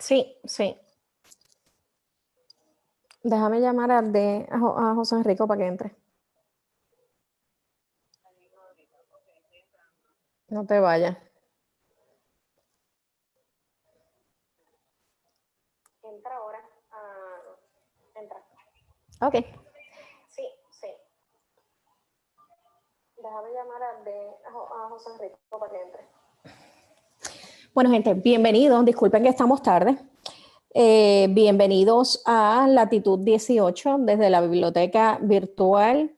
Sí, sí. Déjame llamar a José Enrico para que entre. No te vayas. Entra ahora. Entra. Ok. Sí, sí. Déjame llamar a José Enrico para que entre. Bueno, gente, bienvenidos. Disculpen que estamos tarde. Bienvenidos a Latitud 18 desde la biblioteca virtual.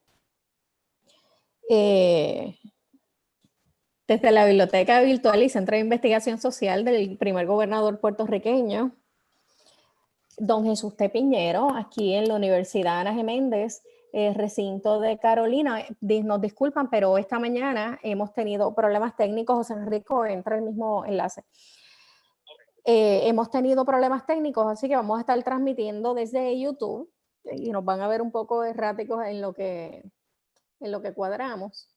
Desde la Biblioteca Virtual y Centro de Investigación Social del primer gobernador puertorriqueño, don Jesús T. Piñero, aquí en la Universidad Ana G. Méndez, recinto de Carolina. Nos disculpan, pero esta mañana hemos tenido problemas técnicos. José Enrico, entra el mismo enlace. Hemos tenido problemas técnicos, así que vamos a estar transmitiendo desde YouTube y nos van a ver un poco erráticos en lo que cuadramos.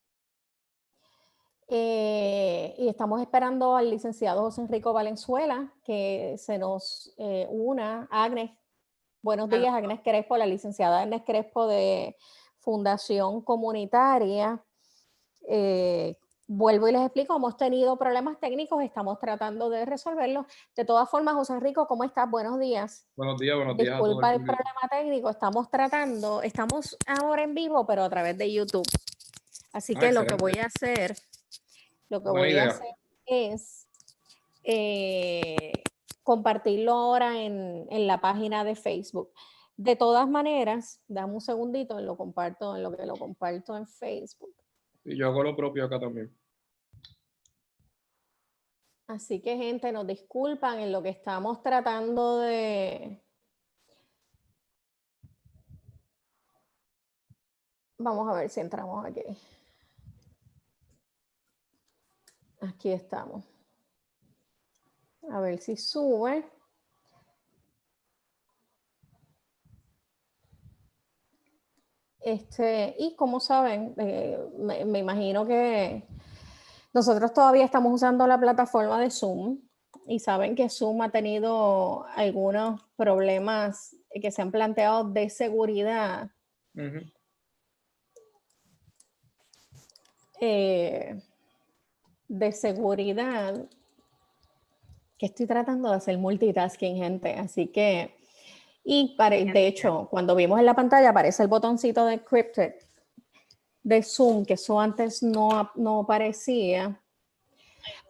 Y estamos esperando al licenciado José Enrico Valenzuela, que se nos una. Agnes, buenos días, Agnes Crespo, la licenciada Agnes Crespo de Fundación Comunitaria. Vuelvo y les explico, hemos tenido problemas técnicos, estamos tratando de resolverlos. De todas formas, José Enrico, ¿cómo estás? Buenos días. Buenos días a todos. Disculpa el problema técnico, estamos ahora en vivo, pero a través de YouTube. Así que excelente. lo que voy a hacer es compartirlo ahora en la página de Facebook. De todas maneras, dame un segundito, lo comparto en Facebook. Y yo hago lo propio acá también. Así que, gente, nos disculpan en lo que estamos tratando de... Vamos a ver si entramos aquí. Aquí estamos. A ver si sube. Y como saben, me imagino que nosotros todavía estamos usando la plataforma de Zoom y saben que Zoom ha tenido algunos problemas que se han planteado de seguridad. Que estoy tratando de hacer multitasking, gente, así que, de hecho, cuando vimos en la pantalla aparece el botoncito de Encrypted de Zoom, que eso antes no aparecía.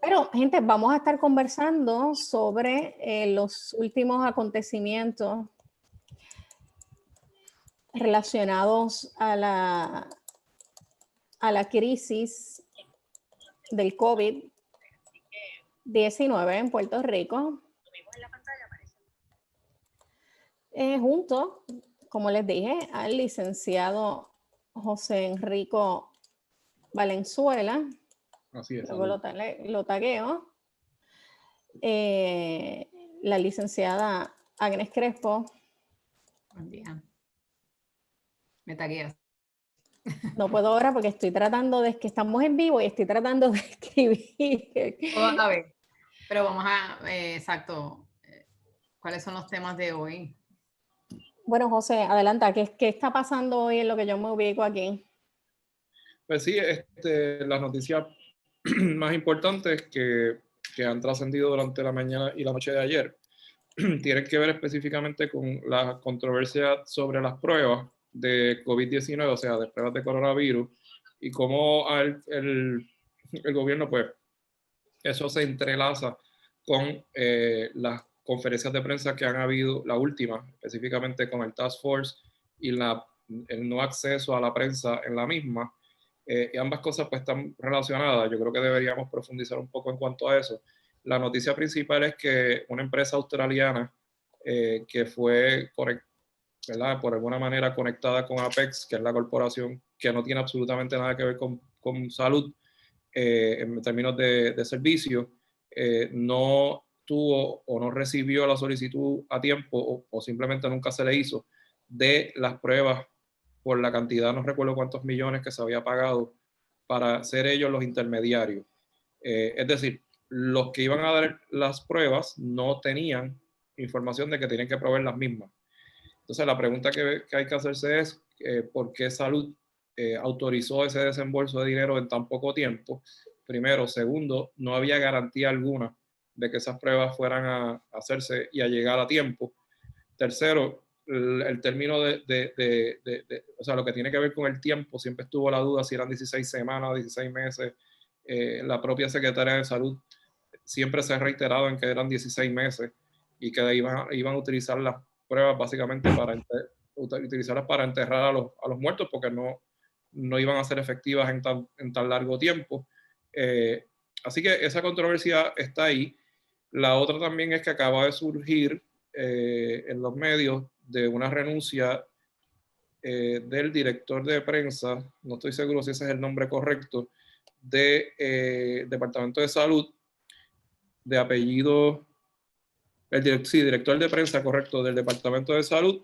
Pero, gente, vamos a estar conversando sobre los últimos acontecimientos relacionados a la crisis del COVID-19 en Puerto Rico. Junto, como les dije, al licenciado José Enrico Valenzuela. Así es. Luego lo tagueo. La licenciada Agnes Crespo. Buen día. Me tagueas. No puedo ahora porque estoy tratando que estamos en vivo y estoy tratando de escribir. A ver, pero vamos a, exacto, ¿cuáles son los temas de hoy? Bueno, José, adelanta, ¿qué está pasando hoy en lo que yo me ubico aquí? Pues sí, las noticias más importantes que han trascendido durante la mañana y la noche de ayer tienen que ver específicamente con la controversia sobre las pruebas de COVID-19, o sea, de pruebas de coronavirus, y cómo el gobierno, pues, eso se entrelaza con las conferencias de prensa que han habido, la última, específicamente con el Task Force y el no acceso a la prensa en la misma. Y ambas cosas pues están relacionadas. Yo creo que deberíamos profundizar un poco en cuanto a eso. La noticia principal es que una empresa australiana que fue, ¿verdad?, por alguna manera conectada con Apex, que es la corporación que no tiene absolutamente nada que ver con salud, en términos de servicio, no tuvo o no recibió la solicitud a tiempo o simplemente nunca se le hizo de las pruebas por la cantidad, no recuerdo cuántos millones que se había pagado para ser ellos los intermediarios. Es decir, los que iban a dar las pruebas no tenían información de que tienen que proveer las mismas. Entonces, la pregunta que hay que hacerse es ¿por qué Salud autorizó ese desembolso de dinero en tan poco tiempo? Primero. Segundo, no había garantía alguna de que esas pruebas fueran a hacerse y a llegar a tiempo. Tercero, el término o sea, lo que tiene que ver con el tiempo, siempre estuvo la duda si eran 16 semanas, 16 meses. La propia Secretaria de Salud siempre se ha reiterado en que eran 16 meses y que iban a utilizar las pruebas básicamente para utilizarlas para enterrar a los muertos, porque no iban a ser efectivas en tan largo tiempo. Así que esa controversia está ahí. La otra también es que acaba de surgir en los medios de una renuncia del director de prensa, no estoy seguro si ese es el nombre correcto, del Departamento de Salud, de apellido, director de prensa, correcto, del Departamento de Salud,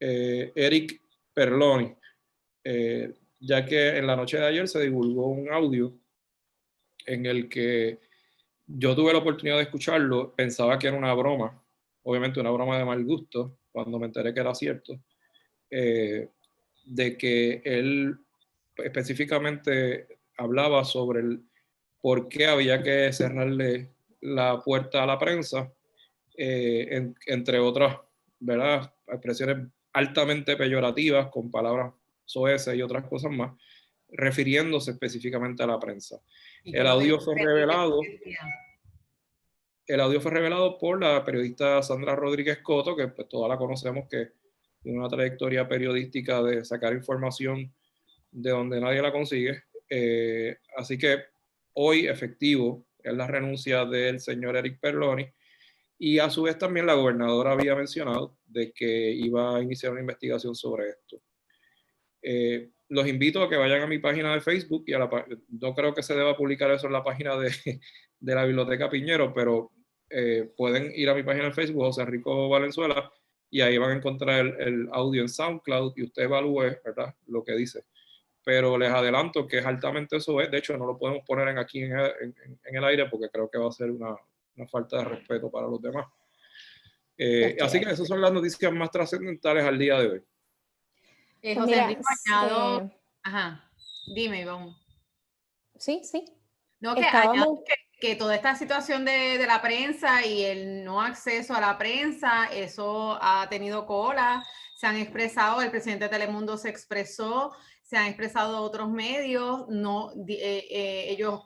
Eric Perloni, ya que en la noche de ayer se divulgó un audio en el que yo tuve la oportunidad de escucharlo, pensaba que era una broma, obviamente una broma de mal gusto, cuando me enteré que era cierto, de que él específicamente hablaba sobre el por qué había que cerrarle la puerta a la prensa, entre otras, ¿verdad?, expresiones altamente peyorativas con palabras soeces y otras cosas más, refiriéndose específicamente a la prensa. El audio fue revelado. El audio fue revelado por la periodista Sandra Rodríguez Coto, que pues todas la conocemos, que tiene una trayectoria periodística de sacar información de donde nadie la consigue. Así que hoy efectivo es la renuncia del señor Eric Perloni, y a su vez también la gobernadora había mencionado de que iba a iniciar una investigación sobre esto. Los invito a que vayan a mi página de Facebook y no creo que se deba publicar eso en la página de la Biblioteca Piñero, pero pueden ir a mi página de Facebook, José Enrico Valenzuela, y ahí van a encontrar el audio en SoundCloud y usted evalúe, ¿verdad?, lo que dice. Pero les adelanto que es altamente soez. De hecho, no lo podemos poner aquí en el aire porque creo que va a ser una falta de respeto para los demás. Así que esas son las noticias más trascendentales al día de hoy. José mira, Enrique añado, ajá, dime, Ivonne. Sí. No, que añado que toda esta situación de la prensa y el no acceso a la prensa, eso ha tenido cola. Se han expresado, el presidente de Telemundo se expresó, se han expresado otros medios, ellos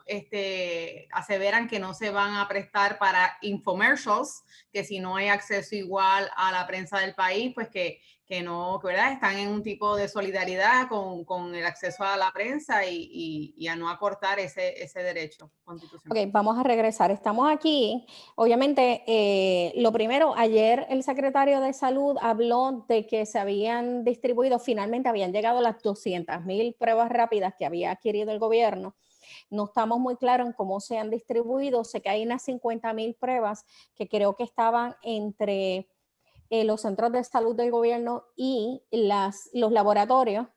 aseveran que no se van a prestar para infomercials, que si no hay acceso igual a la prensa del país, pues que no, que ¿verdad? Están en un tipo de solidaridad con el acceso a la prensa y a no acortar ese derecho constitucional. Ok, vamos a regresar. Estamos aquí. Obviamente, lo primero, ayer el secretario de Salud habló de que se habían distribuido, finalmente habían llegado las 200,000 pruebas rápidas que había adquirido el gobierno. No estamos muy claros en cómo se han distribuido. Sé que hay unas 50,000 pruebas que creo que estaban entre los centros de salud del gobierno y los laboratorios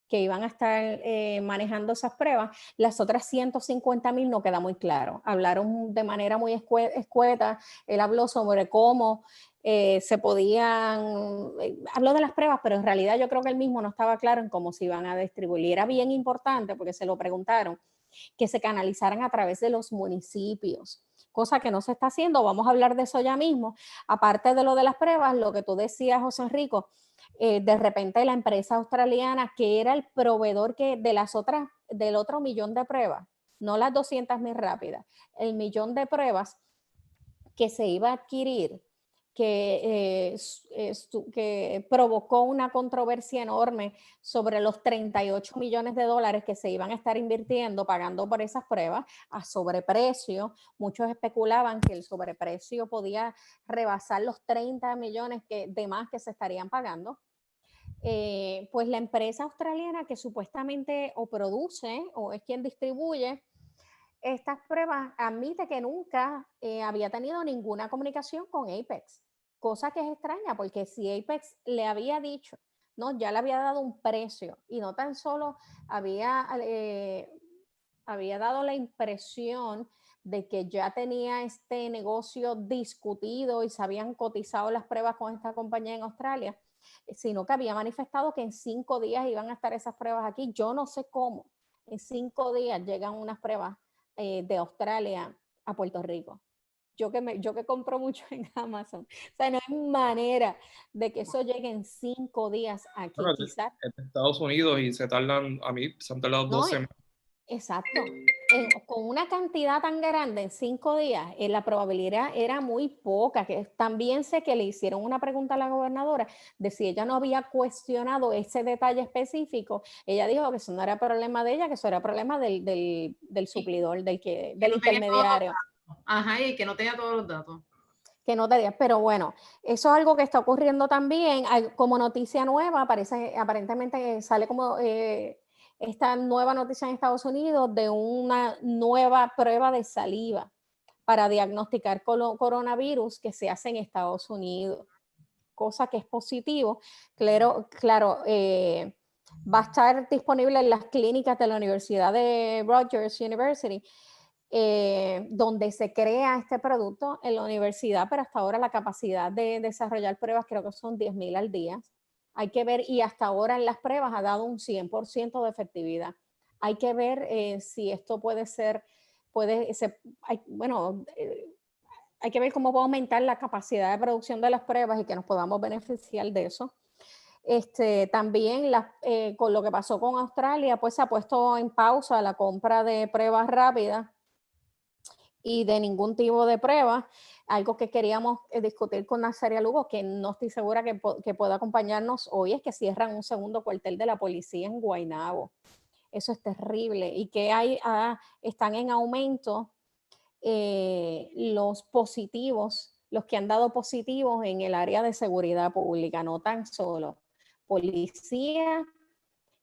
que iban a estar manejando esas pruebas. Las otras 150,000 no queda muy claro. Hablaron de manera muy escueta. Él habló sobre cómo se podían, habló de las pruebas, pero en realidad yo creo que él mismo no estaba claro en cómo se iban a distribuir. Y era bien importante, porque se lo preguntaron, que se canalizaran a través de los municipios, cosa que no se está haciendo. Vamos a hablar de eso ya mismo. Aparte de lo de las pruebas, lo que tú decías, José Enrico, de repente la empresa australiana, que era el proveedor del otro millón de pruebas, no las 200,000 rápidas, el millón de pruebas que se iba a adquirir, que provocó una controversia enorme sobre los 38 millones de dólares que se iban a estar invirtiendo, pagando por esas pruebas a sobreprecio. Muchos especulaban que el sobreprecio podía rebasar los 30 millones de más que se estarían pagando. Pues la empresa australiana que supuestamente o produce o es quien distribuye estas pruebas, admite que nunca había tenido ninguna comunicación con Apex, cosa que es extraña, porque si Apex le había dicho, no, ya le había dado un precio y no tan solo había dado la impresión de que ya tenía este negocio discutido y se habían cotizado las pruebas con esta compañía en Australia, sino que había manifestado que en 5 días iban a estar esas pruebas aquí. Yo no sé cómo en 5 días llegan unas pruebas de Australia a Puerto Rico. Yo que compro mucho en Amazon. O sea, no hay manera de que eso llegue en 5 días aquí. Bueno, Quizás. en Estados Unidos y se tardan, a mí se han tardado No, 2 semanas. exacto. Con una cantidad tan grande en 5 días, la probabilidad era muy poca. Que también sé que le hicieron una pregunta a la gobernadora de si ella no había cuestionado ese detalle específico. Ella dijo que eso no era problema de ella, que eso era problema del suplidor, del no intermediario. Ajá, y que no tenía todos los datos. Que no te digas, pero bueno, eso es algo que está ocurriendo también. Como noticia nueva, aparentemente sale como esta nueva noticia en Estados Unidos de una nueva prueba de saliva para diagnosticar coronavirus que se hace en Estados Unidos, cosa que es positivo. Claro, va a estar disponible en las clínicas de la Universidad de Rutgers University, donde se crea este producto en la universidad, pero hasta ahora la capacidad de desarrollar pruebas creo que son 10,000 al día. Hay que ver, y hasta ahora en las pruebas ha dado un 100% de efectividad. Hay que ver si esto puede ser, hay que ver cómo puede aumentar la capacidad de producción de las pruebas y que nos podamos beneficiar de eso. También con lo que pasó con Australia, pues se ha puesto en pausa la compra de pruebas rápidas y de ningún tipo de prueba. Algo que queríamos discutir con Nazaria Lugo, que no estoy segura que pueda acompañarnos hoy, es que cierran un segundo cuartel de la policía en Guaynabo. Eso es terrible. Y que están en aumento los positivos, los que han dado positivos en el área de seguridad pública, no tan solo policía,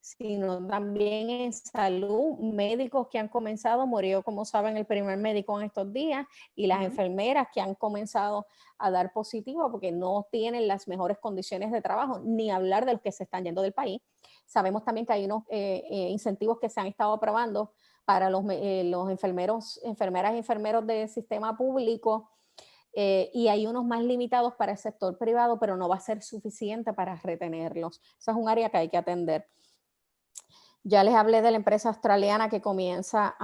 sino también en salud, médicos que han comenzado, murió, como saben, el primer médico en estos días, y las enfermeras que han comenzado a dar positivo porque no tienen las mejores condiciones de trabajo, ni hablar de los que se están yendo del país. Sabemos también que hay unos incentivos que se han estado aprobando para los enfermeras y enfermeros del sistema público, y hay unos más limitados para el sector privado, pero no va a ser suficiente para retenerlos. Esa es un área que hay que atender. Ya les hablé de la empresa australiana que comienza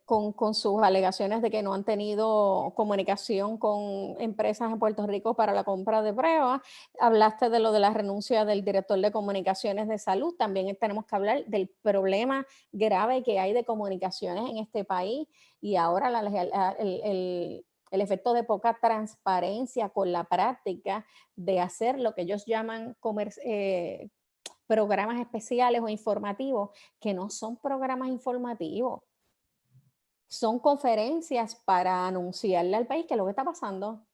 con sus alegaciones de que no han tenido comunicación con empresas en Puerto Rico para la compra de pruebas. Hablaste de lo de la renuncia del director de comunicaciones de salud. También tenemos que hablar del problema grave que hay de comunicaciones en este país, y ahora el efecto de poca transparencia con la práctica de hacer lo que ellos llaman programas especiales o informativos, que no son programas informativos, son conferencias para anunciarle al país qué es lo que está pasando.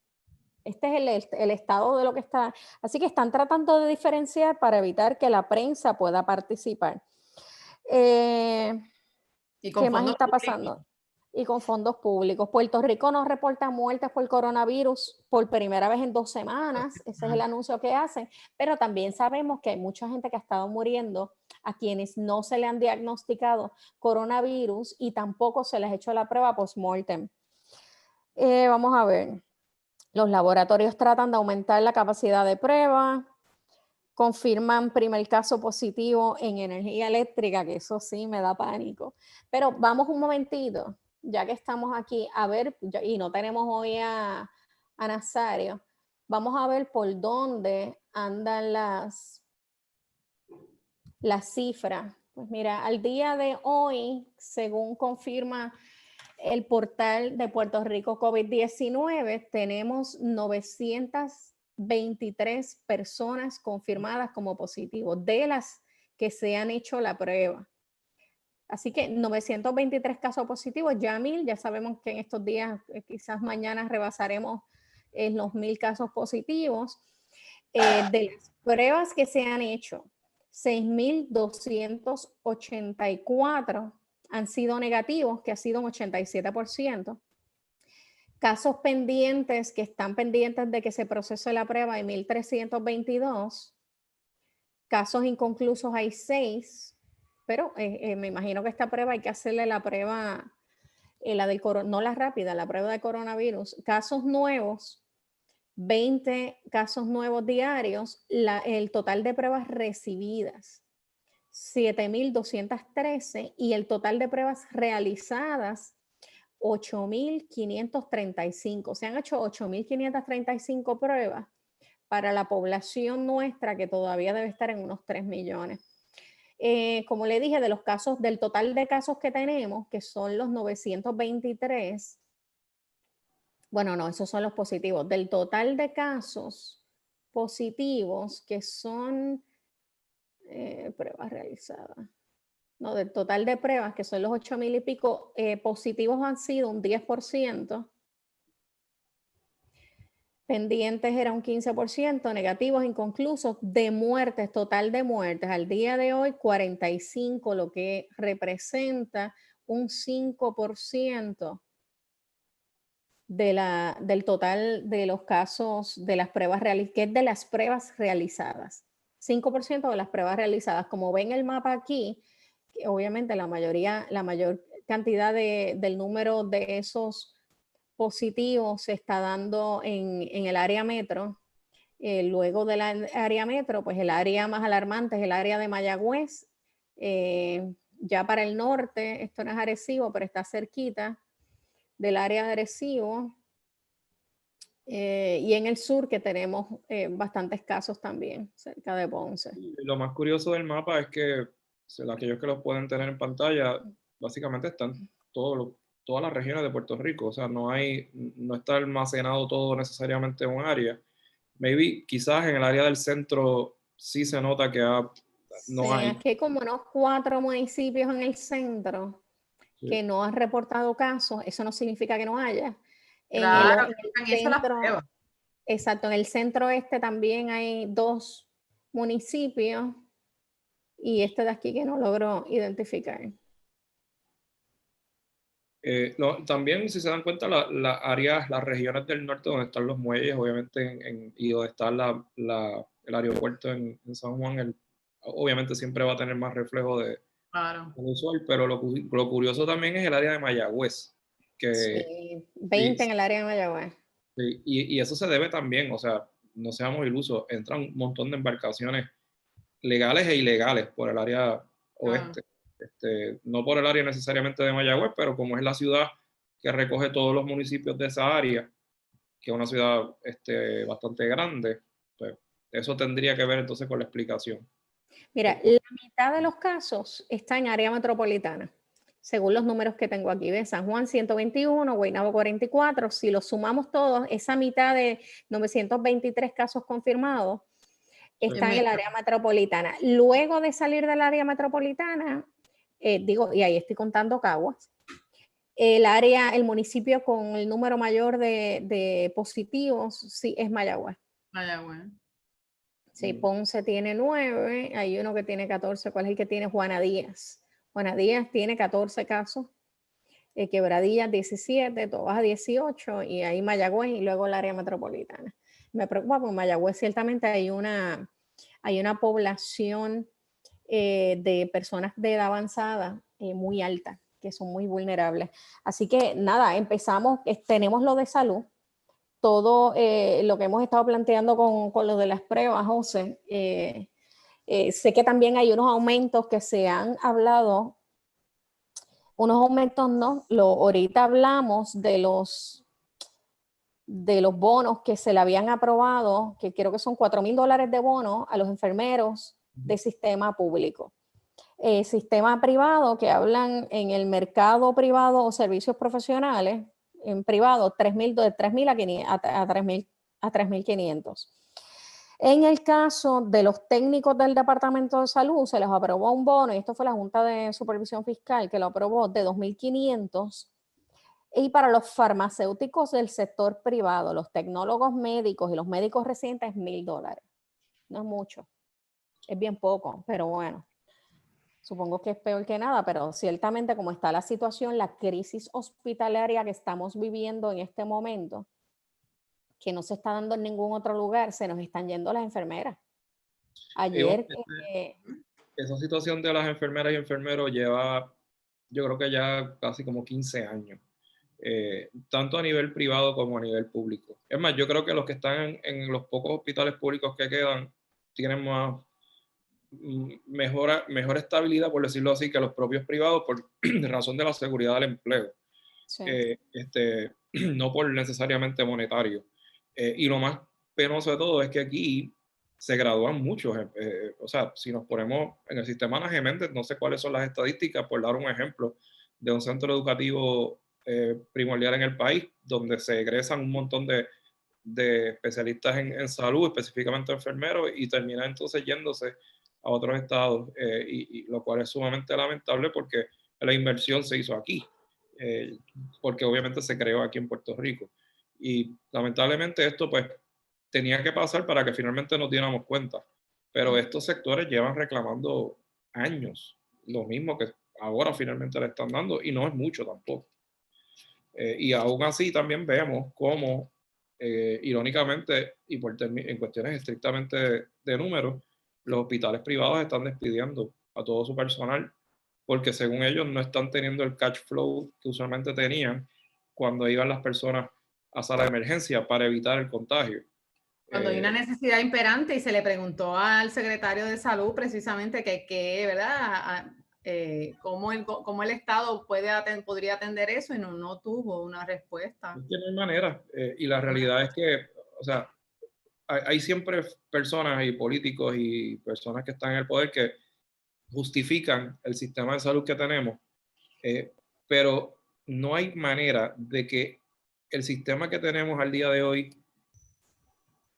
Este es el estado de lo que está. Así que están tratando de diferenciar para evitar que la prensa pueda participar. ¿Qué más está pasando? Y con fondos públicos. Puerto Rico no reporta muertes por coronavirus por primera vez en 2 semanas. Ese es el anuncio que hacen. Pero también sabemos que hay mucha gente que ha estado muriendo a quienes no se le han diagnosticado coronavirus y tampoco se les ha hecho la prueba post-mortem. Vamos a ver. Los laboratorios tratan de aumentar la capacidad de prueba. Confirman primer caso positivo en energía eléctrica, que eso sí me da pánico. Pero vamos un momentito, ya que estamos aquí, a ver, y no tenemos hoy a Nazario, vamos a ver por dónde andan las cifras. Pues mira, al día de hoy, según confirma el portal de Puerto Rico COVID-19, tenemos 923 personas confirmadas como positivos, de las que se han hecho la prueba. Así que 923 casos positivos, ya 1,000, ya sabemos que en estos días, quizás mañana rebasaremos los 1,000 casos positivos. De las pruebas que se han hecho, 6,284 han sido negativos, que ha sido un 87%. Casos pendientes, que están pendientes de que se procese la prueba, hay 1,322. Casos inconclusos hay 6. pero me imagino que esta prueba hay que hacerle la prueba, no la rápida, la prueba de coronavirus. Casos nuevos, 20 casos nuevos diarios, el total de pruebas recibidas, 7.213, y el total de pruebas realizadas, 8.535. Se han hecho 8.535 pruebas para la población nuestra, que todavía debe estar en unos 3 millones. Como le dije, del total de casos que tenemos, que son los 923, bueno, no, esos son los positivos. Del total de casos positivos, que son pruebas realizadas, no, del total de pruebas, que son los 8.000 y pico, positivos han sido un 10%, pendientes era un 15%, negativos, inconclusos, de muertes, total de muertes, al día de hoy 45, lo que representa un 5% del total de los casos de las pruebas que es de las pruebas realizadas. 5% de las pruebas realizadas. Como ven el mapa aquí, obviamente la mayor cantidad del número de esos positivos se está dando en el área metro. Luego del área metro, pues el área más alarmante es el área de Mayagüez. Ya para el norte, esto no es Arecibo, pero está cerquita del área de Arecibo. Y en el sur, que tenemos bastantes casos también, cerca de Ponce. Y lo más curioso del mapa es que aquellos que lo pueden tener en pantalla, básicamente están todas las regiones de Puerto Rico. O sea, no está almacenado todo necesariamente en un área. Maybe, quizás en el área del centro sí se nota que no hay. Aquí hay como unos 4 municipios en el centro que no han reportado casos. Eso no significa que no haya. Claro, en el centro, exacto, en el centro este también hay 2 municipios y este de aquí que no logro identificar. También, si se dan cuenta, las regiones del norte donde están los muelles, obviamente, y donde está el aeropuerto en San Juan, obviamente siempre va a tener más reflejo de usual, pero lo curioso también es el área de Mayagüez. Sí, 20 en el área de Mayagüez. Y eso se debe también, o sea, no seamos ilusos, entran un montón de embarcaciones legales e ilegales por el área oeste. No por el área necesariamente de Mayagüez, pero como es la ciudad que recoge todos los municipios de esa área, que es una ciudad bastante grande, pues eso tendría que ver entonces con la explicación. Mira, la mitad de los casos está en área metropolitana, según los números que tengo aquí. ¿Ves? San Juan 121, Guaynabo 44. Si los sumamos todos, esa mitad de 923 casos confirmados está en el área metropolitana. Luego de salir del área metropolitana, y ahí estoy contando Caguas, el municipio con el número mayor de positivos, sí, es Mayagüez. Sí, Ponce tiene 9, hay uno que tiene 14, ¿cuál es el que tiene? Juana Díaz. Juana Díaz tiene 14 casos, Quebradillas 17, Tobaja 18, y ahí Mayagüez y luego el área metropolitana. Me preocupa porque en Mayagüez ciertamente hay una población de personas de edad avanzada muy alta, que son muy vulnerables. Así que nada, empezamos, tenemos lo de salud, todo lo que hemos estado planteando con lo de las pruebas, José. Sé que también hay unos aumentos que se han hablado, unos aumentos no, ahorita hablamos de los bonos que se le habían aprobado, que creo que son $4,000 de bono a los enfermeros de sistema público. Sistema privado, que hablan en el mercado privado o servicios profesionales, en privado, de 3,000 a 3,500. En el caso de los técnicos del Departamento de Salud, se les aprobó un bono, y esto fue la Junta de Supervisión Fiscal que lo aprobó, de 2,500. Y para los farmacéuticos del sector privado, los tecnólogos médicos y los médicos residentes, $1,000. No es mucho, es bien poco, pero bueno. Supongo que es peor que nada, pero ciertamente como está la situación, la crisis hospitalaria que estamos viviendo en este momento, que no se está dando en ningún otro lugar, se nos están yendo las enfermeras. Ayer, esa situación de las enfermeras y enfermeros lleva, yo creo que ya casi como 15 años, tanto a nivel privado como a nivel público. Es más, yo creo que los que están en los pocos hospitales públicos que quedan tienen mejor estabilidad, por decirlo así, que los propios privados por razón de la seguridad del empleo. Sí. No por necesariamente monetario. Y lo más penoso de todo es que aquí se gradúan muchos. O sea, si nos ponemos en el sistema Ana G. Méndez, no sé cuáles son las estadísticas, por dar un ejemplo de un centro educativo primordial en el país, donde se egresan un montón de especialistas en salud, específicamente enfermeros, y terminan entonces yéndose a otros estados, y lo cual es sumamente lamentable porque la inversión se hizo aquí. Porque obviamente se creó aquí en Puerto Rico. Y lamentablemente esto pues tenía que pasar para que finalmente nos diéramos cuenta. Pero estos sectores llevan reclamando años lo mismo que ahora finalmente le están dando, y no es mucho tampoco. Y aún así también vemos cómo, irónicamente, y en cuestiones estrictamente de números, los hospitales privados están despidiendo a todo su personal porque según ellos no están teniendo el cash flow que usualmente tenían cuando iban las personas a sala de emergencia para evitar el contagio. Cuando hay una necesidad imperante y se le preguntó al secretario de salud precisamente que ¿verdad? Cómo el Estado podría atender eso, y no tuvo una respuesta. Es que no hay manera. Y la realidad es que, o sea, hay siempre personas y políticos y personas que están en el poder que justifican el sistema de salud que tenemos, pero no hay manera de que el sistema que tenemos al día de hoy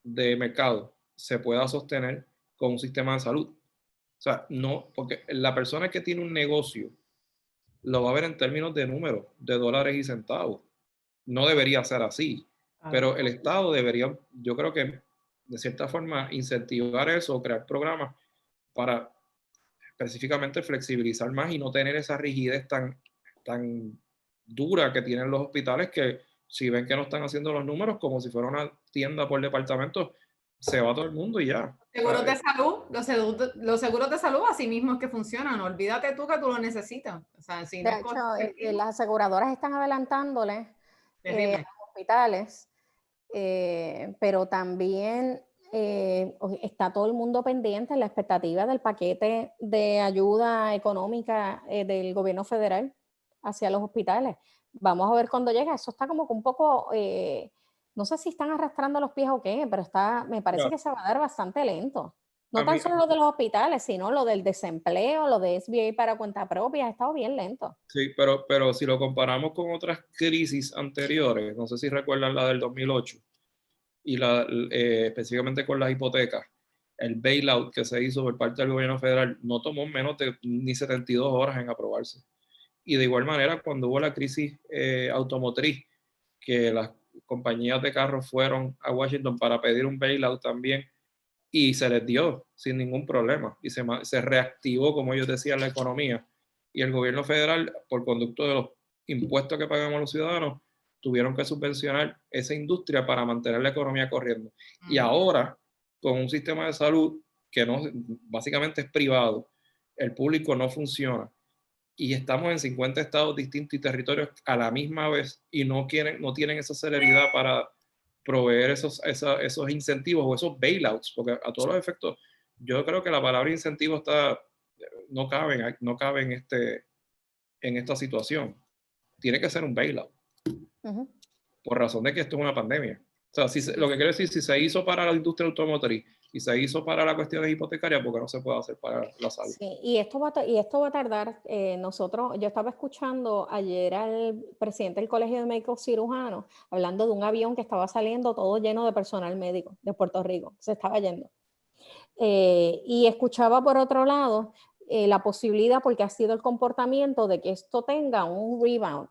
de mercado se pueda sostener con un sistema de salud. O sea, no, porque la persona que tiene un negocio lo va a ver en términos de números, de dólares y centavos. No debería ser así, pero el Estado debería, yo creo que de cierta forma, incentivar eso o crear programas para específicamente flexibilizar más y no tener esa rigidez tan dura que tienen los hospitales, que si ven que no están haciendo los números como si fuera una tienda por departamento, se va todo el mundo y ya. Seguros de salud, los seguros de salud así mismo es que funcionan. Olvídate tú que tú lo necesitas. O sea, si De no es hecho, efectivo, las aseguradoras están adelantándole a terrible. los hospitales, pero también está todo el mundo pendiente en la expectativa del paquete de ayuda económica del gobierno federal hacia los hospitales. Vamos a ver cuándo llega. Eso está como que un poco, no sé si están arrastrando los pies o qué, pero me parece que se va a dar bastante lento. No tan solo lo de los hospitales, sino lo del desempleo, lo de SBA para cuenta propia, ha estado bien lento. Sí, pero si lo comparamos con otras crisis anteriores, no sé si recuerdan la del 2008, y específicamente con las hipotecas, el bailout que se hizo por parte del gobierno federal no tomó menos de ni 72 horas en aprobarse. Y de igual manera, cuando hubo la crisis automotriz, que las compañías de carros fueron a Washington para pedir un bailout también, y se les dio sin ningún problema, y se reactivó, como ellos decían, la economía. Y el gobierno federal, por conducto de los impuestos que pagamos los ciudadanos, tuvieron que subvencionar esa industria para mantener la economía corriendo. Y ahora, con un sistema de salud que no, básicamente es privado, el público no funciona, y estamos en 50 estados distintos y territorios a la misma vez, y no tienen esa celeridad para proveer esos incentivos o esos bailouts, porque a todos los efectos, yo creo que la palabra incentivo no cabe en esta situación. Tiene que ser un bailout, por razón de que esto es una pandemia. O sea, lo que quiero decir, si se hizo para la industria automotriz y se hizo para la cuestión hipotecaria, porque no se puede hacer para la salud. Sí, y esto va a tardar. Yo estaba escuchando ayer al presidente del Colegio de Médicos Cirujanos hablando de un avión que estaba saliendo todo lleno de personal médico de Puerto Rico, se estaba yendo. Y escuchaba por otro lado la posibilidad, porque ha sido el comportamiento de que esto tenga un rebound,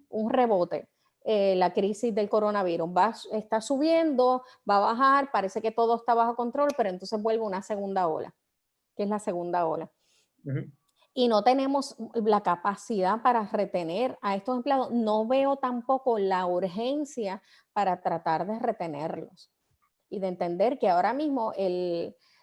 un rebote. La crisis del coronavirus está subiendo, va a bajar, parece que todo está bajo control, pero entonces vuelve una segunda ola, que es la segunda ola. Y no tenemos la capacidad para retener a estos empleados. No veo tampoco la urgencia para tratar de retenerlos y de entender que ahora mismo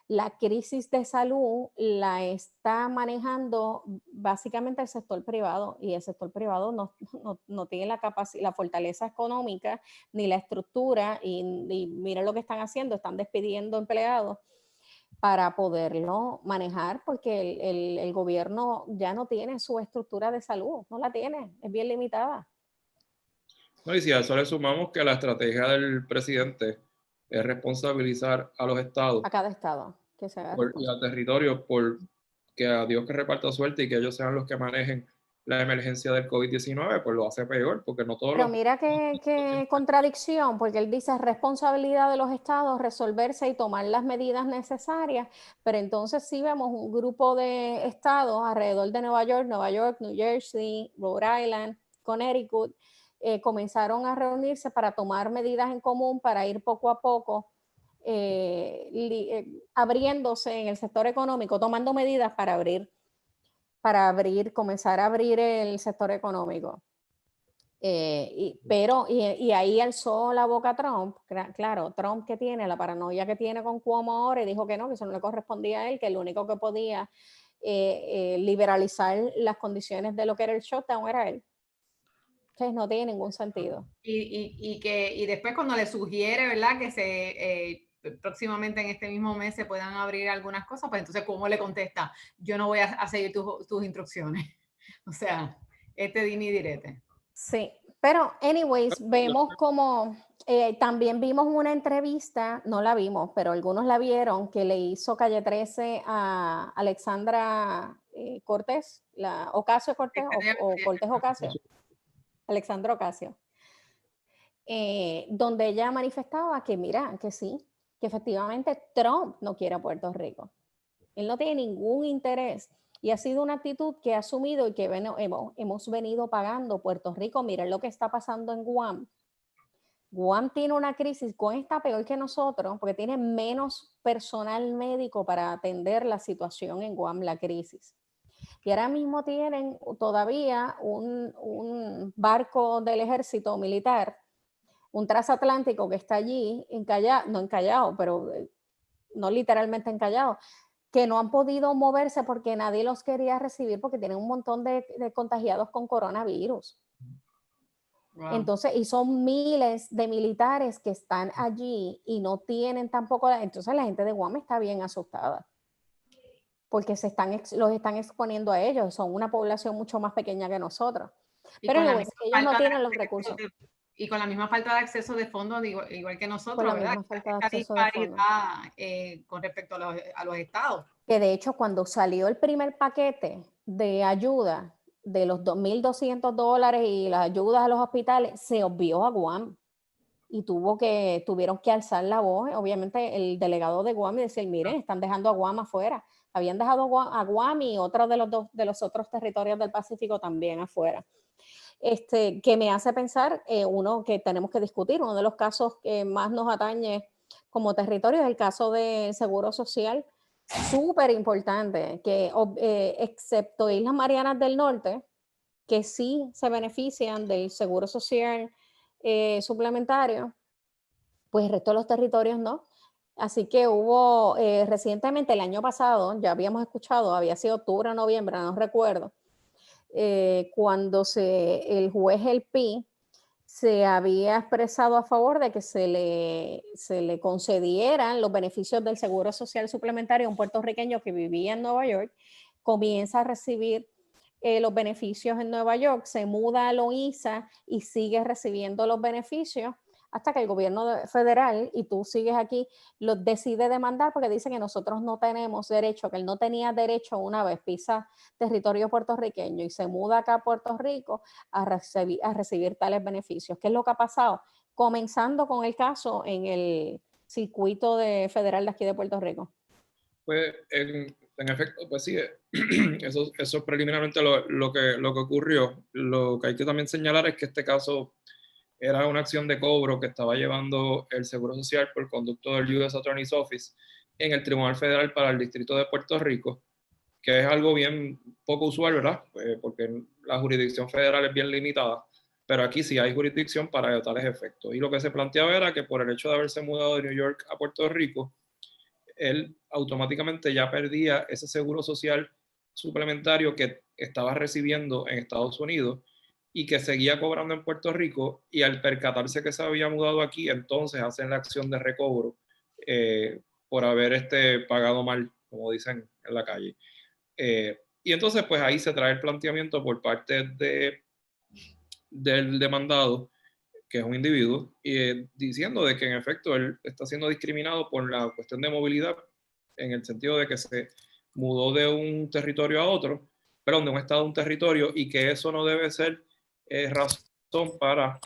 la crisis de salud la está manejando básicamente el sector privado, y el sector privado no tiene la capacidad, la fortaleza económica ni la estructura, y miren lo que están haciendo, están despidiendo empleados para poderlo manejar, porque el gobierno ya no tiene su estructura de salud, no la tiene, es bien limitada. No, y si a eso le sumamos que la estrategia del presidente es responsabilizar a los estados, a cada estado que se haga y al territorio, por que a Dios que reparta suerte y que ellos sean los que manejen la emergencia del COVID-19, pues lo hace peor, porque no todos Pero los... mira qué contradicción, porque él dice responsabilidad de los estados resolverse y tomar las medidas necesarias, pero entonces sí vemos un grupo de estados alrededor de Nueva York, New Jersey, Rhode Island, Connecticut, comenzaron a reunirse para tomar medidas en común para ir poco a poco abriéndose en el sector económico, tomando medidas para comenzar a abrir el sector económico. Y ahí alzó la boca Trump, claro, Trump que tiene la paranoia que tiene con Cuomo ahora, y dijo que no, que eso no le correspondía a él, que el único que podía liberalizar las condiciones de lo que era el shutdown era él. Entonces no tiene ningún sentido. Y después cuando le sugiere, ¿verdad? Que próximamente en este mismo mes se puedan abrir algunas cosas, pues entonces ¿cómo le contesta? Yo no voy a seguir tus instrucciones. O sea, dini direte. Sí, pero anyways, vemos como también vimos una entrevista, no la vimos, pero algunos la vieron, que le hizo Calle 13 a Alexandra Cortés, Ocasio Cortés o Cortés Ocasio, Alexandra Ocasio, donde ella manifestaba que mira, que sí, que efectivamente Trump no quiere a Puerto Rico. Él no tiene ningún interés. Y ha sido una actitud que ha asumido y que hemos venido pagando Puerto Rico. Miren lo que está pasando en Guam. Guam tiene una crisis, Guam está peor que nosotros porque tiene menos personal médico para atender la situación en Guam, la crisis. Y ahora mismo tienen todavía un barco del ejército militar, un transatlántico que está allí, no encallado, pero no literalmente encallado, que no han podido moverse porque nadie los quería recibir porque tienen un montón de contagiados con coronavirus. Wow. Entonces, y son miles de militares que están allí y no tienen tampoco, entonces la gente de Guam está bien asustada porque los están exponiendo a ellos, son una población mucho más pequeña que nosotros. Pero ellos no tienen los recursos. Y con la misma falta de acceso de fondos, igual que nosotros, con la misma falta de acceso de fondos. Con respecto a los estados. Que de hecho, cuando salió el primer paquete de ayuda de los $2,200 y las ayudas a los hospitales, se obvió a Guam y tuvieron que alzar la voz, obviamente el delegado de Guam, y decir, miren, están dejando a Guam afuera. Habían dejado a Guam y otros de los otros territorios del Pacífico también afuera. Que me hace pensar, uno que tenemos que discutir, uno de los casos que más nos atañe como territorio es el caso de Seguro Social, súper importante, que excepto Islas Marianas del Norte, que sí se benefician del Seguro Social suplementario, pues el resto de los territorios no. Así que hubo recientemente, el año pasado, ya habíamos escuchado, había sido octubre o noviembre, no recuerdo, cuando el juez El Pi se había expresado a favor de que se le concedieran los beneficios del Seguro Social Suplementario a un puertorriqueño que vivía en Nueva York, comienza a recibir los beneficios en Nueva York, se muda a Loíza y sigue recibiendo los beneficios hasta que el gobierno federal, y tú sigues aquí, lo decide demandar porque dice que nosotros no tenemos derecho, que él no tenía derecho una vez pisa territorio puertorriqueño y se muda acá a Puerto Rico a recibir tales beneficios. ¿Qué es lo que ha pasado? Comenzando con el caso en el circuito federal de aquí de Puerto Rico. Pues en efecto, pues sí, eso es preliminarmente lo que ocurrió. Lo que hay que también señalar es que este caso era una acción de cobro que estaba llevando el Seguro Social por conducto del U.S. Attorney's Office en el Tribunal Federal para el Distrito de Puerto Rico, que es algo bien poco usual, ¿verdad? Porque la jurisdicción federal es bien limitada, pero aquí sí hay jurisdicción para tales efectos. Y lo que se planteaba era que por el hecho de haberse mudado de New York a Puerto Rico, él automáticamente ya perdía ese seguro social suplementario que estaba recibiendo en Estados Unidos y que seguía cobrando en Puerto Rico, y al percatarse que se había mudado aquí, entonces hacen la acción de recobro por haber pagado mal, como dicen en la calle. Y entonces pues ahí se trae el planteamiento por parte del demandado, que es un individuo, diciendo de que en efecto él está siendo discriminado por la cuestión de movilidad, en el sentido de que se mudó de un territorio a otro, perdón, de un estado a un territorio, y que eso no debe ser razón para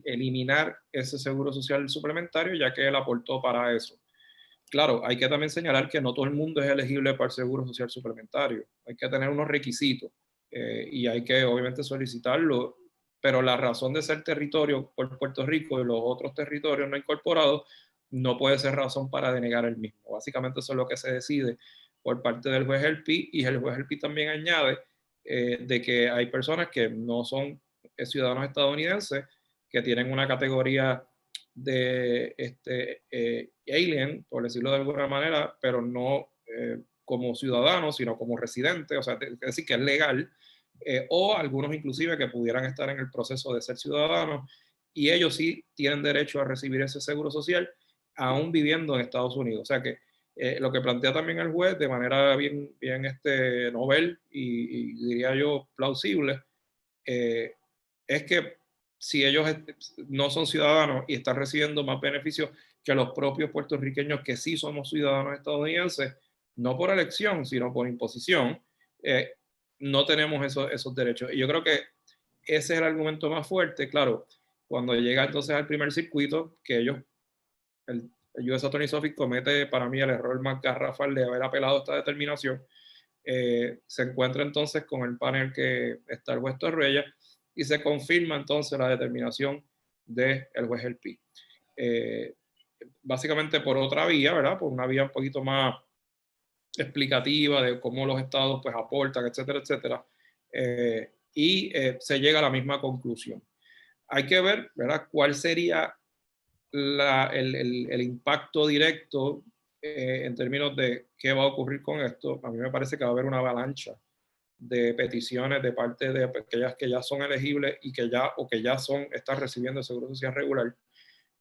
eliminar ese seguro social suplementario, ya que él aportó para eso. Claro, hay que también señalar que no todo el mundo es elegible para el seguro social suplementario. Hay que tener unos requisitos y hay que obviamente solicitarlo, pero la razón de ser territorio por Puerto Rico y los otros territorios no incorporados no puede ser razón para denegar el mismo. Básicamente eso es lo que se decide por parte del juez Helpi, y el juez Helpi también añade de que hay personas que no son ciudadanos estadounidenses, que tienen una categoría de alien, por decirlo de alguna manera, pero no como ciudadano, sino como residente, o sea, es decir, que es legal, o algunos inclusive que pudieran estar en el proceso de ser ciudadanos, y ellos sí tienen derecho a recibir ese seguro social, aún viviendo en Estados Unidos. O sea que lo que plantea también el juez de manera bien novel y diría yo plausible, es que si ellos no son ciudadanos y están recibiendo más beneficios que los propios puertorriqueños que sí somos ciudadanos estadounidenses, no por elección, sino por imposición, no tenemos esos derechos. Y yo creo que ese es el argumento más fuerte. Claro, cuando llega entonces al primer circuito, que el US Attorney's Office comete para mí el error más garrafal de haber apelado esta determinación, se encuentra entonces con el panel que está el juez Torruella, y se confirma entonces la determinación del juez Helpi. Básicamente por otra vía, ¿verdad? Por una vía un poquito más explicativa de cómo los estados pues aportan, etcétera, etcétera. Se llega a la misma conclusión. Hay que ver, ¿verdad? ¿Cuál sería el impacto directo en términos de qué va a ocurrir con esto? A mí me parece que va a haber una avalancha de peticiones de parte de aquellas que ya son elegibles y que ya están recibiendo el seguro social regular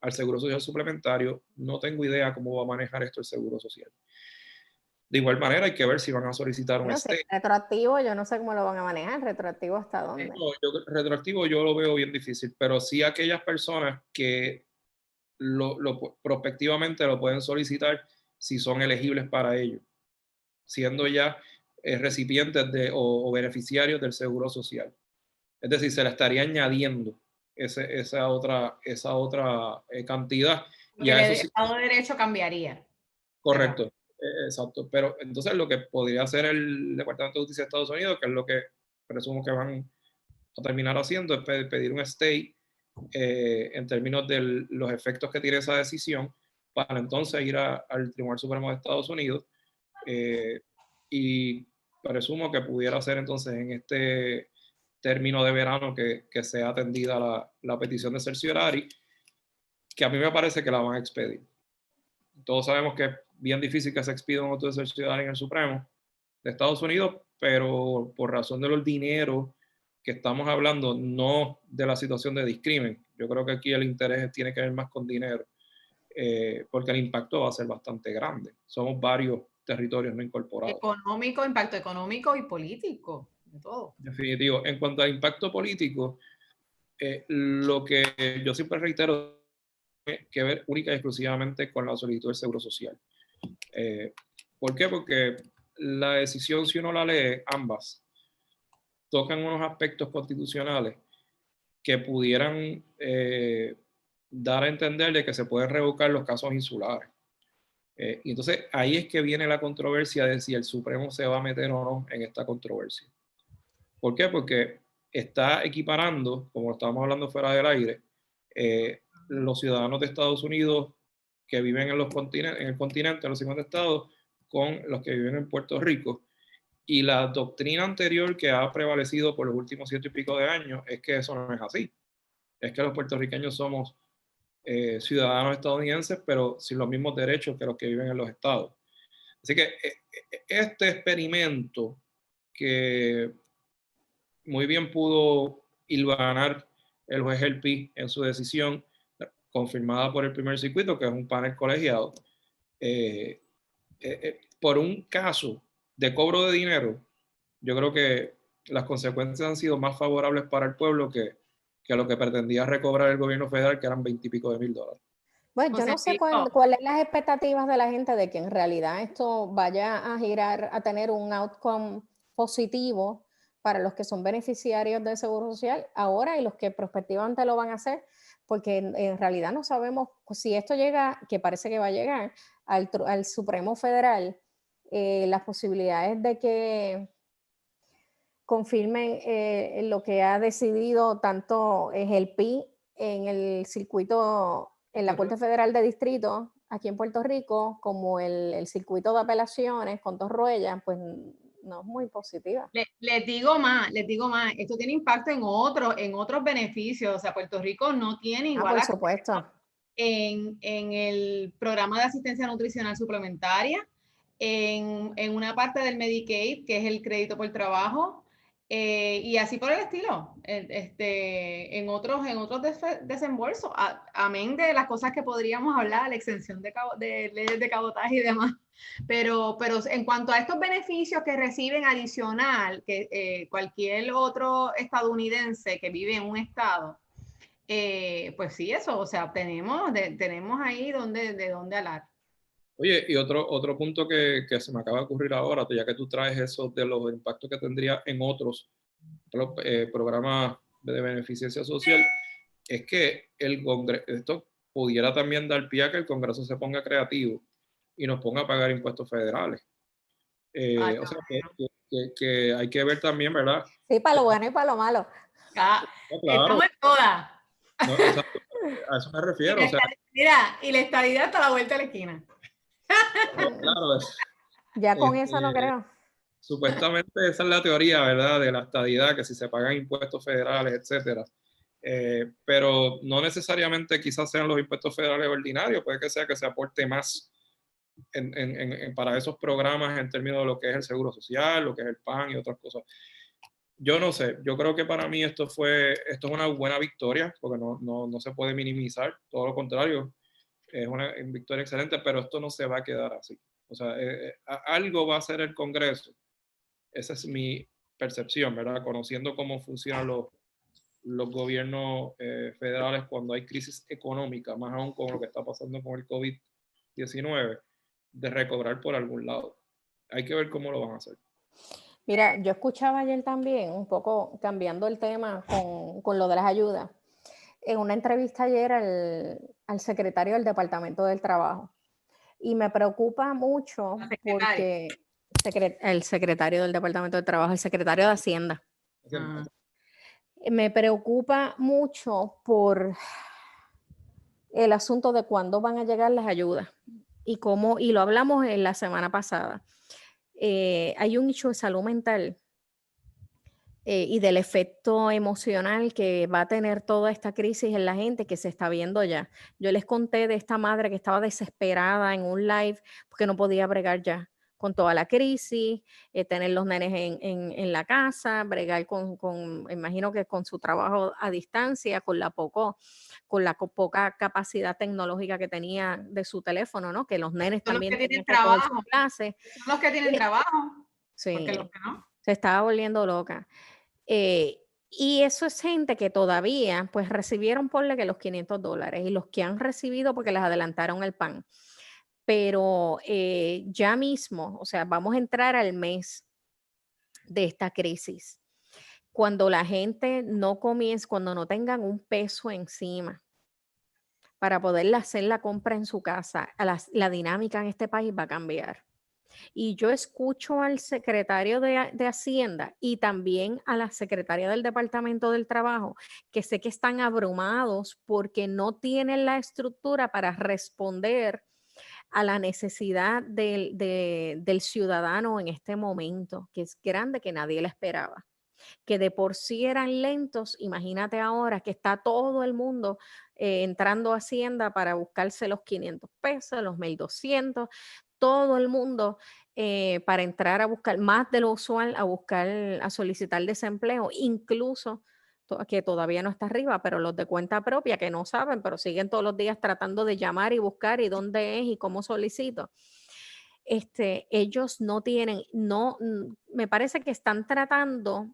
al seguro social suplementario. No tengo idea cómo va a manejar esto el seguro social. De igual manera hay que ver si van a solicitar un stay. Retroactivo, yo no sé cómo lo van a manejar. ¿Retroactivo hasta dónde? Retroactivo yo lo veo bien difícil, pero sí aquellas personas que prospectivamente lo pueden solicitar si son elegibles para ello, siendo ya recipientes o beneficiarios del seguro social. Es decir, se le estaría añadiendo esa otra cantidad. Y el Estado de Derecho cambiaría. Correcto, exacto. Pero entonces lo que podría hacer el Departamento de Justicia de Estados Unidos, que es lo que presumo que van a terminar haciendo, es pedir un stay en términos de los efectos que tiene esa decisión, para entonces ir al Tribunal Supremo de Estados Unidos, y presumo que pudiera ser entonces en este término de verano que sea atendida la petición de cerciorari, que a mí me parece que la van a expedir. Todos sabemos que es bien difícil que se expida un auto de cerciorari en el Supremo de Estados Unidos, pero por razón de los dineros que estamos hablando, no de la situación de discrimen. Yo creo que aquí el interés tiene que ver más con dinero, porque el impacto va a ser bastante grande. Somos varios territorios no incorporados. Económico, impacto económico y político, de todo. Definitivo. En cuanto al impacto político, lo que yo siempre reitero tiene que ver única y exclusivamente con la solicitud del Seguro Social. ¿Por qué? Porque la decisión, si uno la lee, ambas tocan unos aspectos constitucionales que pudieran dar a entender de que se pueden revocar los casos insulares. Y entonces ahí es que viene la controversia de si el Supremo se va a meter o no en esta controversia. ¿Por qué? Porque está equiparando, como estábamos hablando fuera del aire, los ciudadanos de Estados Unidos que viven en el continente, en los 50 estados, con los que viven en Puerto Rico. Y la doctrina anterior que ha prevalecido por los últimos 100 y pico de años es que eso no es así. Es que los puertorriqueños somos ciudadanos estadounidenses, pero sin los mismos derechos que los que viven en los estados. Así que este experimento que muy bien pudo hilvanar el juez Elpi en su decisión, confirmada por el primer circuito, que es un panel colegiado, por un caso de cobro de dinero, yo creo que las consecuencias han sido más favorables para el pueblo que lo que pretendía recobrar el gobierno federal, que eran 20 y pico de mil dólares. Bueno, yo no sé cuáles las expectativas de la gente de que en realidad esto vaya a girar, a tener un outcome positivo para los que son beneficiarios del Seguro Social ahora y los que prospectivamente lo van a hacer, porque en realidad no sabemos si esto llega, que parece que va a llegar al Supremo Federal, las posibilidades de que confirmen lo que ha decidido tanto el PI en el circuito, en la Corte Federal de Distrito, aquí en Puerto Rico, como el circuito de apelaciones con Torruella, pues no es muy positiva. Les digo más, esto tiene impacto en otros beneficios, o sea, Puerto Rico no tiene igual por supuesto. En el programa de asistencia nutricional suplementaria, en una parte del Medicaid, que es el crédito por trabajo, y así por el estilo, en otros desembolsos, amén de las cosas que podríamos hablar, la exención de leyes de cabotaje y demás, pero en cuanto a estos beneficios que reciben adicional que cualquier otro estadounidense que vive en un estado, pues sí, eso, o sea, tenemos ahí de dónde hablar. Oye, y otro punto que se me acaba de ocurrir ahora, ya que tú traes eso de los impactos que tendría en otros programas de beneficencia social, es que el Congreso, esto pudiera también dar pie a que el Congreso se ponga creativo y nos ponga a pagar impuestos federales. O sea, que hay que ver también, ¿verdad? Sí, para lo bueno y para lo malo. Claro. Estamos en todas. No, exacto, a eso me refiero. Mira, y la estadidad está a la vuelta de la esquina. Claro, ya con eso no creo. Supuestamente esa es la teoría, ¿verdad? De la estadidad, que si se pagan impuestos federales, etcétera. Pero no necesariamente quizás sean los impuestos federales ordinarios, puede que sea que se aporte más para esos programas en términos de lo que es el seguro social, lo que es el PAN y otras cosas. Yo no sé, yo creo que para mí esto es una buena victoria, porque no se puede minimizar, todo lo contrario, es una victoria excelente, pero esto no se va a quedar así. O sea, algo va a hacer el Congreso. Esa es mi percepción, ¿verdad? Conociendo cómo funcionan los gobiernos federales cuando hay crisis económica, más aún con lo que está pasando con el COVID-19, de recobrar por algún lado. Hay que ver cómo lo van a hacer. Mira, yo escuchaba ayer también, un poco cambiando el tema con lo de las ayudas, en una entrevista ayer al secretario del Departamento del Trabajo. Y me preocupa mucho porque el secretario del Departamento del Trabajo, el secretario de Hacienda. Me preocupa mucho por el asunto de cuándo van a llegar las ayudas y lo hablamos en la semana pasada. Hay un issue de salud mental y del efecto emocional que va a tener toda esta crisis en la gente que se está viendo ya. Yo les conté de esta madre que estaba desesperada en un live porque no podía bregar ya con toda la crisis, tener los nenes en la casa, bregar imagino que con su trabajo a distancia, con la poca capacidad tecnológica que tenía de su teléfono, ¿no? Que los nenes también tenían que coger sus clases. Son los que tienen trabajo. Sí, porque los que no. Se estaba volviendo loca. Y eso es gente que todavía pues recibieron ponle que los $500 y los que han recibido porque les adelantaron el PAN. Pero ya mismo, o sea, vamos a entrar al mes de esta crisis. Cuando la gente no comience, cuando no tengan un peso encima para poder hacer la compra en su casa, la dinámica en este país va a cambiar. Y yo escucho al secretario de Hacienda y también a la secretaria del Departamento del Trabajo, que sé que están abrumados porque no tienen la estructura para responder a la necesidad del ciudadano en este momento, que es grande, que nadie la esperaba. Que de por sí eran lentos, imagínate ahora que está todo el mundo entrando a Hacienda para buscarse los 500 pesos, los 1,200. todo el mundo para entrar a buscar más de lo usual, a solicitar desempleo, incluso que todavía no está arriba, pero los de cuenta propia que no saben, pero siguen todos los días tratando de llamar y buscar y dónde es y cómo solicito. Ellos no tienen, me parece que están tratando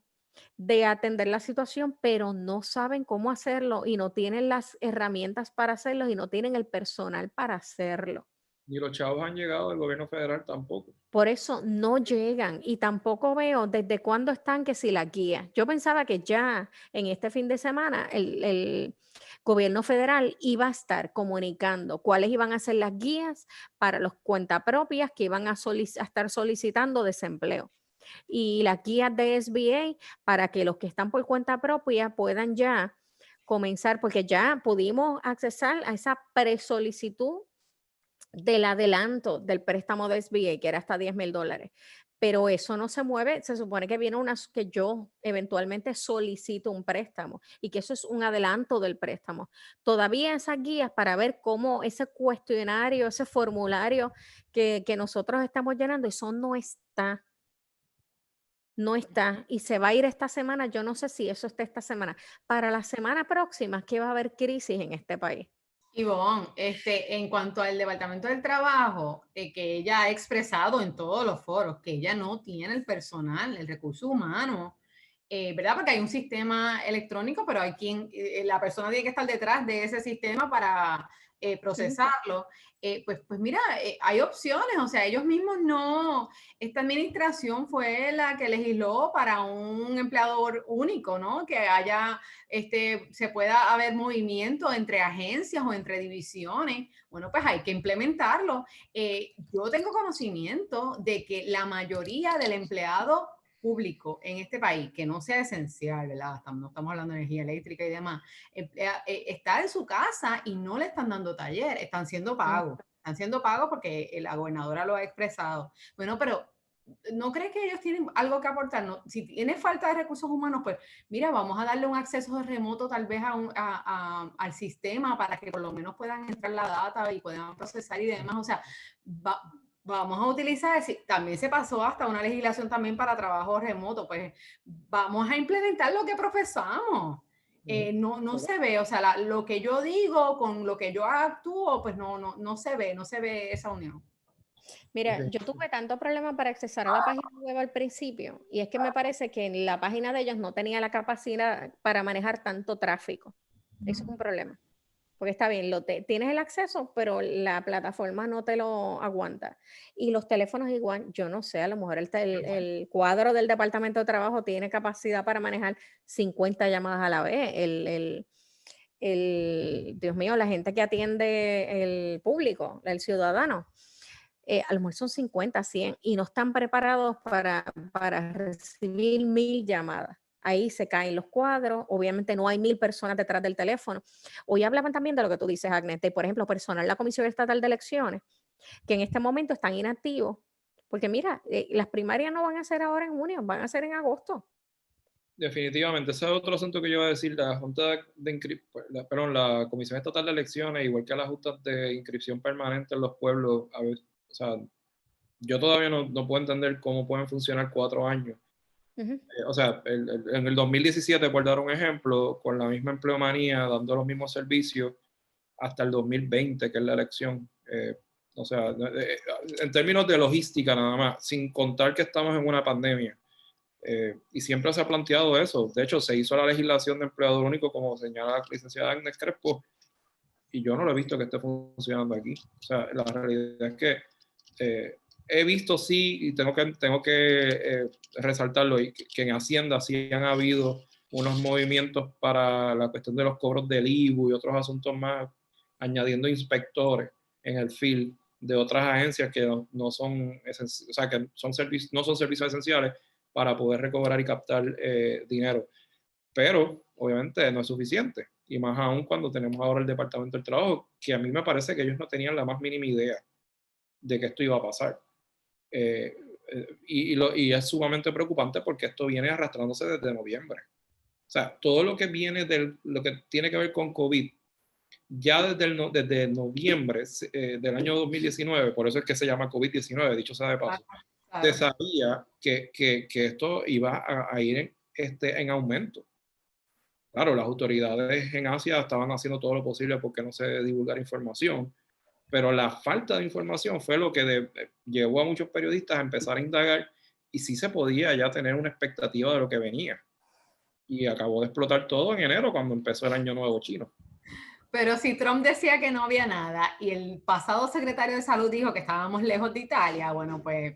de atender la situación, pero no saben cómo hacerlo y no tienen las herramientas para hacerlo y no tienen el personal para hacerlo. Ni los chavos han llegado del gobierno federal tampoco. Por eso no llegan y tampoco veo desde cuándo están que si las guías. Yo pensaba que ya en este fin de semana el gobierno federal iba a estar comunicando cuáles iban a ser las guías para los cuentapropias que iban a estar solicitando desempleo. Y las guías de SBA para que los que están por cuenta propia puedan ya comenzar, porque ya pudimos accesar a esa presolicitud del adelanto del préstamo de SBA, que era hasta $10,000. Pero eso no se mueve, se supone que viene que yo eventualmente solicito un préstamo y que eso es un adelanto del préstamo. Todavía esas guías para ver cómo ese cuestionario, ese formulario que nosotros estamos llenando, eso no está. No está y se va a ir esta semana. Yo no sé si eso está esta semana. Para la semana próxima, que va a haber crisis en este país. Ivonne, en cuanto al Departamento del Trabajo, que ella ha expresado en todos los foros que ella no tiene el personal, el recurso humano, ¿verdad? Porque hay un sistema electrónico, pero hay la persona tiene que estar detrás de ese sistema para procesarlo. Pues mira, hay opciones, o sea, ellos mismos no, esta administración fue la que legisló para un empleador único, ¿no? Que haya, se pueda haber movimiento entre agencias o entre divisiones. Bueno, pues hay que implementarlo. Yo tengo conocimiento de que la mayoría del empleado público en este país, que no sea esencial, ¿verdad? No estamos hablando de energía eléctrica y demás, está en su casa y no le están dando taller, están siendo pagos porque la gobernadora lo ha expresado. Bueno, pero ¿no crees que ellos tienen algo que aportar? No, si tiene falta de recursos humanos, pues mira, vamos a darle un acceso remoto tal vez al sistema para que por lo menos puedan entrar la data y puedan procesar y demás. O sea, vamos a utilizar, también se pasó hasta una legislación también para trabajo remoto, pues vamos a implementar lo que profesamos. No se ve, o sea, lo que yo digo con lo que yo actúo, pues no se ve esa unión. Mira, yo tuve tanto problema para accesar a la página web al principio y es que me parece que en la página de ellos no tenía la capacidad para manejar tanto tráfico. Eso es un problema. Porque está bien, tienes el acceso, pero la plataforma no te lo aguanta. Y los teléfonos igual, yo no sé, a lo mejor el cuadro del Departamento de Trabajo tiene capacidad para manejar 50 llamadas a la vez. Dios mío, la gente que atiende el público, el ciudadano, a lo mejor son 50, 100 y no están preparados para recibir 1000 llamadas. Ahí se caen los cuadros, obviamente no hay 1000 personas detrás del teléfono. Hoy hablaban también de lo que tú dices, Agnes, de, por ejemplo, personal de la Comisión Estatal de Elecciones, que en este momento están inactivos, porque mira, las primarias no van a ser ahora en junio, van a ser en agosto. Definitivamente, ese es otro asunto que yo iba a decir, la la Comisión Estatal de Elecciones, igual que las juntas de inscripción permanente en los pueblos, a ver, o sea, yo todavía no puedo entender cómo pueden funcionar 4 años. O sea, en el 2017, por dar un ejemplo, con la misma empleomanía, dando los mismos servicios, hasta el 2020, que es la elección. O sea, en términos de logística nada más, sin contar que estamos en una pandemia. Y siempre se ha planteado eso. De hecho, se hizo la legislación de empleador único, como señala la licenciada Agnes Crespo, y yo no lo he visto que esté funcionando aquí. O sea, la realidad es que he visto sí, y tengo que resaltarlo, y que en Hacienda sí han habido unos movimientos para la cuestión de los cobros del IBU y otros asuntos más, añadiendo inspectores en el field de otras agencias que no son, o sea, que no son servicios esenciales para poder recobrar y captar dinero. Pero, obviamente, no es suficiente. Y más aún cuando tenemos ahora el Departamento del Trabajo, que a mí me parece que ellos no tenían la más mínima idea de que esto iba a pasar. Y es sumamente preocupante porque esto viene arrastrándose desde noviembre. O sea, todo lo que viene lo que tiene que ver con COVID ya desde noviembre del año 2019, por eso es que se llama COVID-19, dicho sea de paso, se sabía que esto iba a ir en aumento. Claro, las autoridades en Asia estaban haciendo todo lo posible porque no se divulgara información, pero la falta de información fue lo que llevó a muchos periodistas a empezar a indagar y sí se podía ya tener una expectativa de lo que venía. Y acabó de explotar todo en enero cuando empezó el Año Nuevo Chino. Pero si Trump decía que no había nada y el pasado secretario de salud dijo que estábamos lejos de Italia, bueno, pues,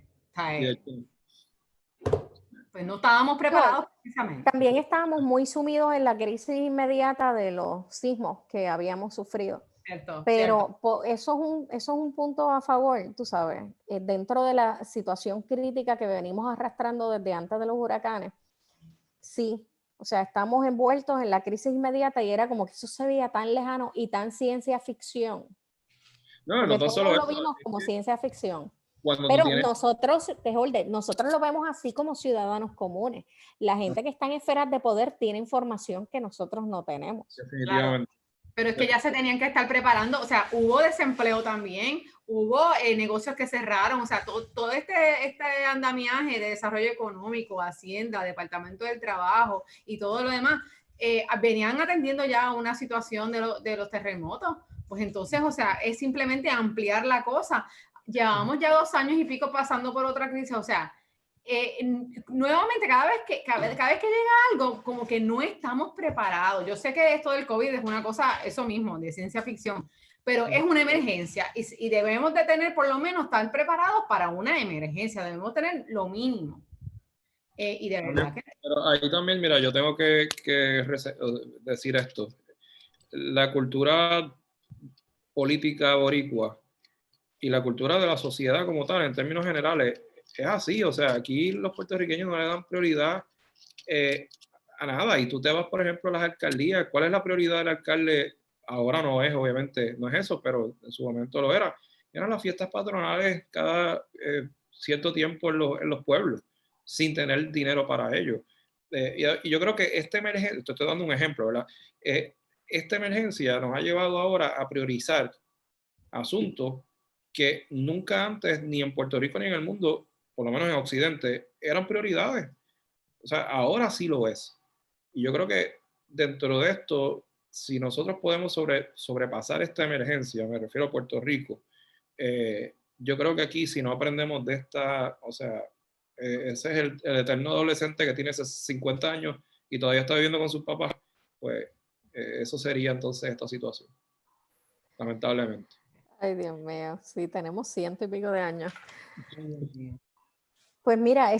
pues no estábamos preparados precisamente. También estábamos muy sumidos en la crisis inmediata de los sismos que habíamos sufrido. Cierto, pero cierto. Eso es un punto a favor, tú sabes, dentro de la situación crítica que venimos arrastrando desde antes de los huracanes. Sí, o sea, estamos envueltos en la crisis inmediata y era como que eso se veía tan lejano y tan ciencia ficción. No, no solo lo vimos como ciencia ficción. Pero nosotros lo vemos así como ciudadanos comunes. La gente que está en esferas de poder tiene información que nosotros no tenemos. Definitivamente. Claro. Pero es que ya se tenían que estar preparando, o sea, hubo desempleo también, hubo negocios que cerraron, o sea, todo este andamiaje de desarrollo económico, Hacienda, Departamento del Trabajo y todo lo demás, venían atendiendo ya una situación de los terremotos. Pues entonces, o sea, es simplemente ampliar la cosa. Llevamos ya 2 años y pico pasando por otra crisis, o sea, nuevamente cada vez que llega algo como que no estamos preparados. Yo sé que esto del COVID es una cosa, eso mismo, de ciencia ficción, pero es una emergencia y debemos de tener, por lo menos, estar preparados para una emergencia, debemos tener lo mínimo. Y de verdad que... Pero ahí también, mira, yo tengo que decir esto. La cultura política boricua y la cultura de la sociedad como tal, en términos generales, es así. O sea, aquí los puertorriqueños no le dan prioridad a nada. Y tú te vas, por ejemplo, a las alcaldías. ¿Cuál es la prioridad del alcalde? Ahora no es, obviamente, no es eso, pero en su momento lo era. Eran las fiestas patronales cada cierto tiempo en los pueblos, sin tener dinero para ello. Y yo creo que esta emergencia, te estoy dando un ejemplo, ¿verdad? Esta emergencia nos ha llevado ahora a priorizar asuntos que nunca antes, ni en Puerto Rico ni en el mundo, por lo menos en Occidente, eran prioridades. O sea, ahora sí lo es. Y yo creo que dentro de esto, si nosotros podemos sobrepasar esta emergencia, me refiero a Puerto Rico, yo creo que aquí si no aprendemos de esta, o sea, ese es el eterno adolescente que tiene 50 años y todavía está viviendo con sus papás, pues eso sería entonces esta situación, lamentablemente. Ay, Dios mío, sí, tenemos 100 y pico de años. Pues mira,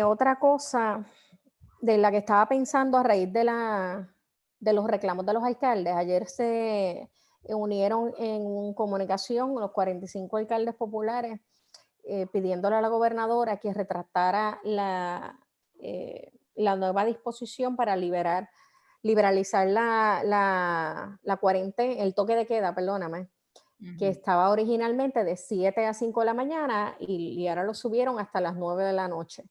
otra cosa de la que estaba pensando a raíz de los reclamos de los alcaldes, ayer se unieron en comunicación los 45 alcaldes populares pidiéndole a la gobernadora que retractara la nueva disposición para liberalizar la cuarentena, el toque de queda, perdóname, que estaba originalmente de 7 a 5 de la mañana y ahora lo subieron hasta las 9 de la noche.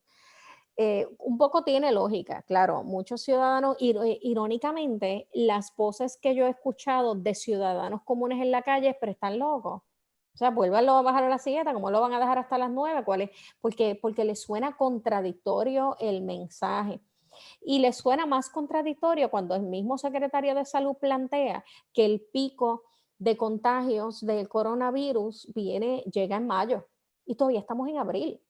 Un poco tiene lógica, claro, muchos ciudadanos, irónicamente, las voces que yo he escuchado de ciudadanos comunes en la calle, pero están locos. O sea, vuélvanlo a bajar a las 7, ¿cómo lo van a dejar hasta las 9? ¿Cuál es? Porque les suena contradictorio el mensaje. Y les suena más contradictorio cuando el mismo secretario de Salud plantea que el pico de contagios del coronavirus llega en mayo y todavía estamos en abril.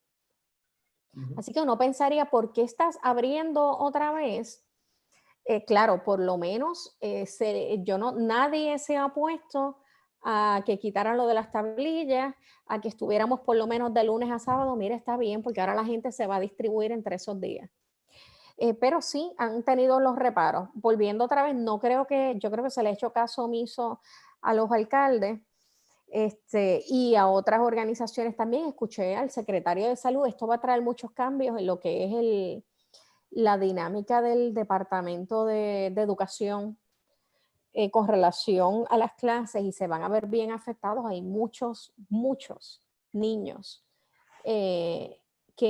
Así que uno pensaría, ¿por qué estás abriendo otra vez? Claro, por lo menos nadie se ha opuesto a que quitaran lo de las tablillas, a que estuviéramos por lo menos de lunes a sábado. Mira, está bien, porque ahora la gente se va a distribuir entre esos días. Pero sí han tenido los reparos. Volviendo otra vez, yo creo que se le ha hecho caso omiso a los alcaldes y a otras organizaciones también. Escuché al secretario de Salud, esto va a traer muchos cambios en lo que es la dinámica del Departamento de Educación con relación a las clases y se van a ver bien afectados. Hay muchos niños que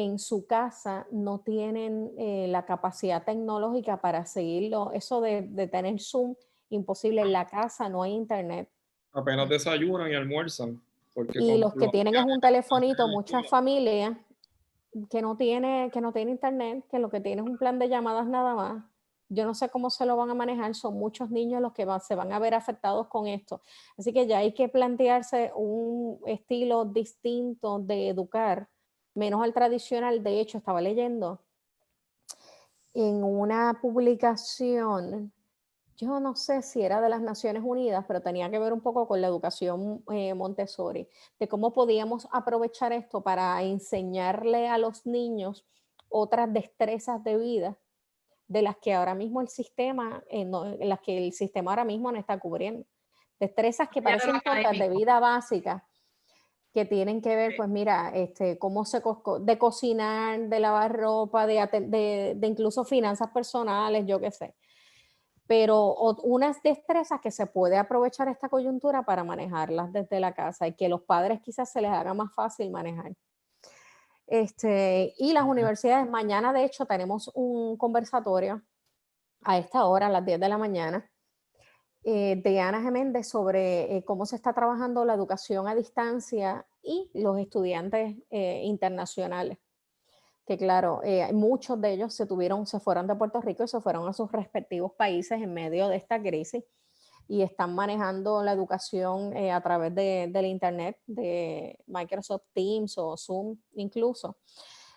en su casa no tienen la capacidad tecnológica para seguirlo, eso de tener Zoom imposible. En la casa no hay internet. Apenas desayunan y almuerzan. Y los que tienen es un telefonito, muchas familias que no tiene internet, que lo que tiene es un plan de llamadas nada más. Yo no sé cómo se lo van a manejar, son muchos niños los que se van a ver afectados con esto. Así que ya hay que plantearse un estilo distinto de educar, menos al tradicional. De hecho, estaba leyendo en una publicación, yo no sé si era de las Naciones Unidas, pero tenía que ver un poco con la educación Montessori, de cómo podíamos aprovechar esto para enseñarle a los niños otras destrezas de vida de las que ahora mismo el sistema, en las que el sistema ahora mismo no está cubriendo. Destrezas que parecen cosas de vida básica, que tienen que ver, pues mira, cómo de cocinar, de lavar ropa, de incluso finanzas personales, yo qué sé. Pero unas destrezas que se puede aprovechar esta coyuntura para manejarlas desde la casa y que los padres quizás se les haga más fácil manejar. Y las universidades, mañana de hecho tenemos un conversatorio a esta hora, a las 10 de la mañana, de Ana Geméndez sobre cómo se está trabajando la educación a distancia y los estudiantes internacionales. Que claro, muchos de ellos se fueron de Puerto Rico y se fueron a sus respectivos países en medio de esta crisis y están manejando la educación a través del internet, de Microsoft Teams o Zoom incluso.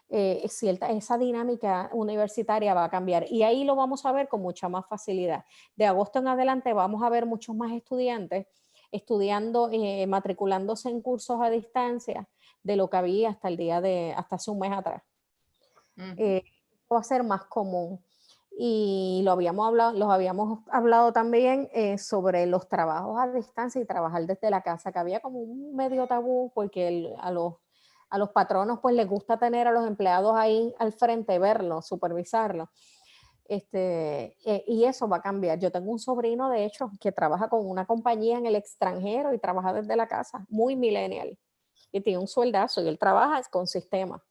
Esa dinámica universitaria va a cambiar y ahí lo vamos a ver con mucha más facilidad. De agosto en adelante vamos a ver muchos más estudiantes estudiando, matriculándose en cursos a distancia de lo que había hasta hace un mes atrás. Va a ser más común. Y los habíamos hablado también sobre los trabajos a distancia y trabajar desde la casa, que había como un medio tabú porque a los patronos pues les gusta tener a los empleados ahí al frente, verlos, supervisarlos. Y eso va a cambiar. Yo tengo un sobrino, de hecho, que trabaja con una compañía en el extranjero y trabaja desde la casa, muy millennial. Y tiene un sueldazo y él trabaja con sistemas.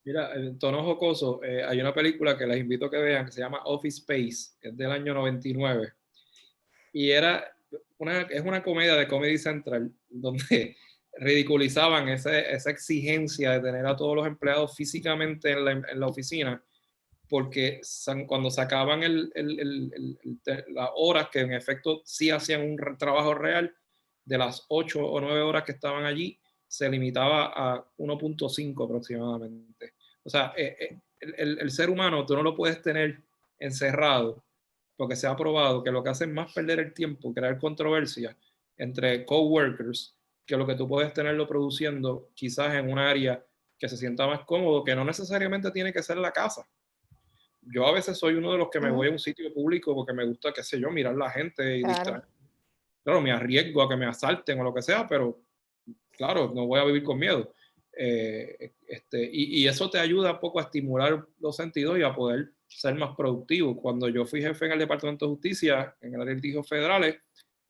Mira, en tono jocoso, hay una película que les invito a que vean que se llama Office Space, que es del año 99. Y es una comedia de Comedy Central donde ridiculizaban esa exigencia de tener a todos los empleados físicamente en la oficina, porque cuando sacaban las horas que en efecto sí hacían un trabajo real, de las 8 o 9 horas que estaban allí, se limitaba a 1.5 aproximadamente. O sea, el ser humano tú no lo puedes tener encerrado, porque se ha probado que lo que hace es más perder el tiempo, crear controversia entre coworkers, que lo que tú puedes tenerlo produciendo quizás en un área que se sienta más cómodo, que no necesariamente tiene que ser la casa. Yo a veces soy uno de los que me voy a un sitio público porque me gusta, qué sé yo, mirar la gente y distraer. Claro, me arriesgo a que me asalten o lo que sea, pero claro, no voy a vivir con miedo. Y eso te ayuda un poco a estimular los sentidos y a poder ser más productivo. Cuando yo fui jefe en el Departamento de Justicia, en el área de litigios federales,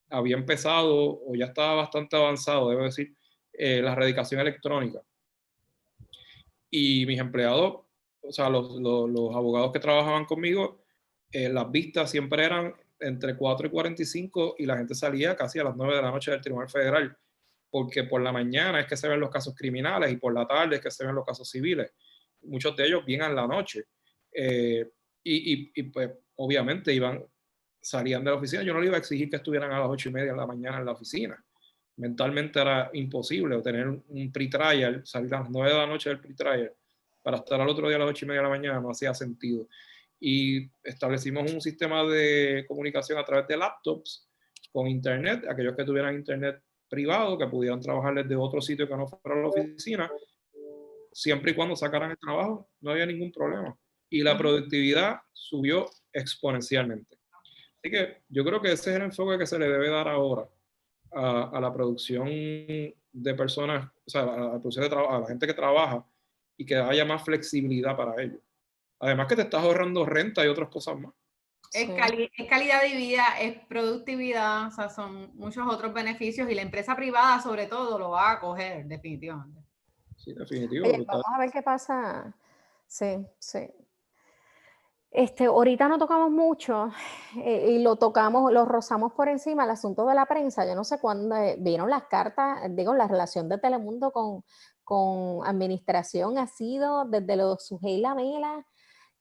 había empezado, o ya estaba bastante avanzado, debo decir, la erradicación electrónica. Y mis empleados, o sea, los abogados que trabajaban conmigo, las vistas siempre eran entre 4 y 45 y la gente salía casi a las 9 de la noche del Tribunal Federal, porque por la mañana es que se ven los casos criminales y por la tarde es que se ven los casos civiles. Muchos de ellos vienen en la noche. Y pues obviamente salían de la oficina. Yo no le iba a exigir que estuvieran a las 8:30 de la mañana en la oficina. Mentalmente era imposible, o tener un pre-trial, salir a las 9 de la noche del pre-trial para estar al otro día a las 8:30 de la mañana, no hacía sentido. Y establecimos un sistema de comunicación a través de laptops con internet, aquellos que tuvieran internet privado, que pudieran trabajar desde otro sitio que no fuera la oficina, siempre y cuando sacaran el trabajo, no había ningún problema. Y la productividad subió exponencialmente. Así que yo creo que ese es el enfoque que se le debe dar ahora a la producción de personas, o sea, a la producción de trabajo, a la gente que trabaja, y que haya más flexibilidad para ellos. Además que te estás ahorrando renta y otras cosas más. Es calidad de vida, es productividad, o sea, son muchos otros beneficios y la empresa privada sobre todo lo va a coger definitivamente. Sí, definitivo. Oye, vamos a ver qué pasa. Sí, sí. Ahorita no tocamos mucho y lo rozamos por encima, el asunto de la prensa. Yo no sé cuándo vieron las cartas, digo, la relación de Telemundo con administración ha sido desde los Sujei Lamela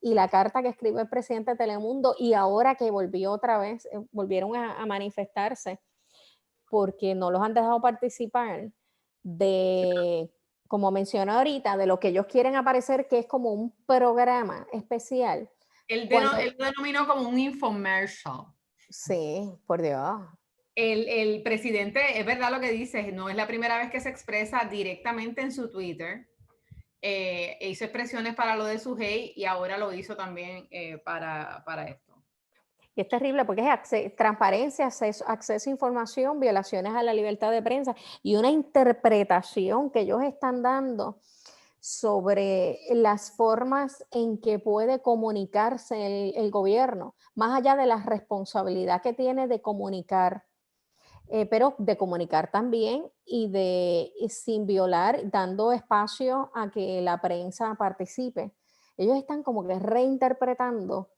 y la carta que escribió el presidente de Telemundo, y ahora que volvió otra vez, volvieron a manifestarse porque no los han dejado participar de, como mencioné ahorita, de lo que ellos quieren aparecer, que es como un programa especial. Él lo denominó como un infomercial. Sí, por Dios. El presidente, es verdad lo que dice, no es la primera vez que se expresa directamente en su Twitter. Hizo expresiones para lo de Sujei y ahora lo hizo también para esto. Y es terrible porque es transparencia, acceso a información, violaciones a la libertad de prensa y una interpretación que ellos están dando sobre las formas en que puede comunicarse el gobierno, más allá de la responsabilidad que tiene de comunicar, pero de comunicar también y sin violar, dando espacio a que la prensa participe. Ellos están como que reinterpretando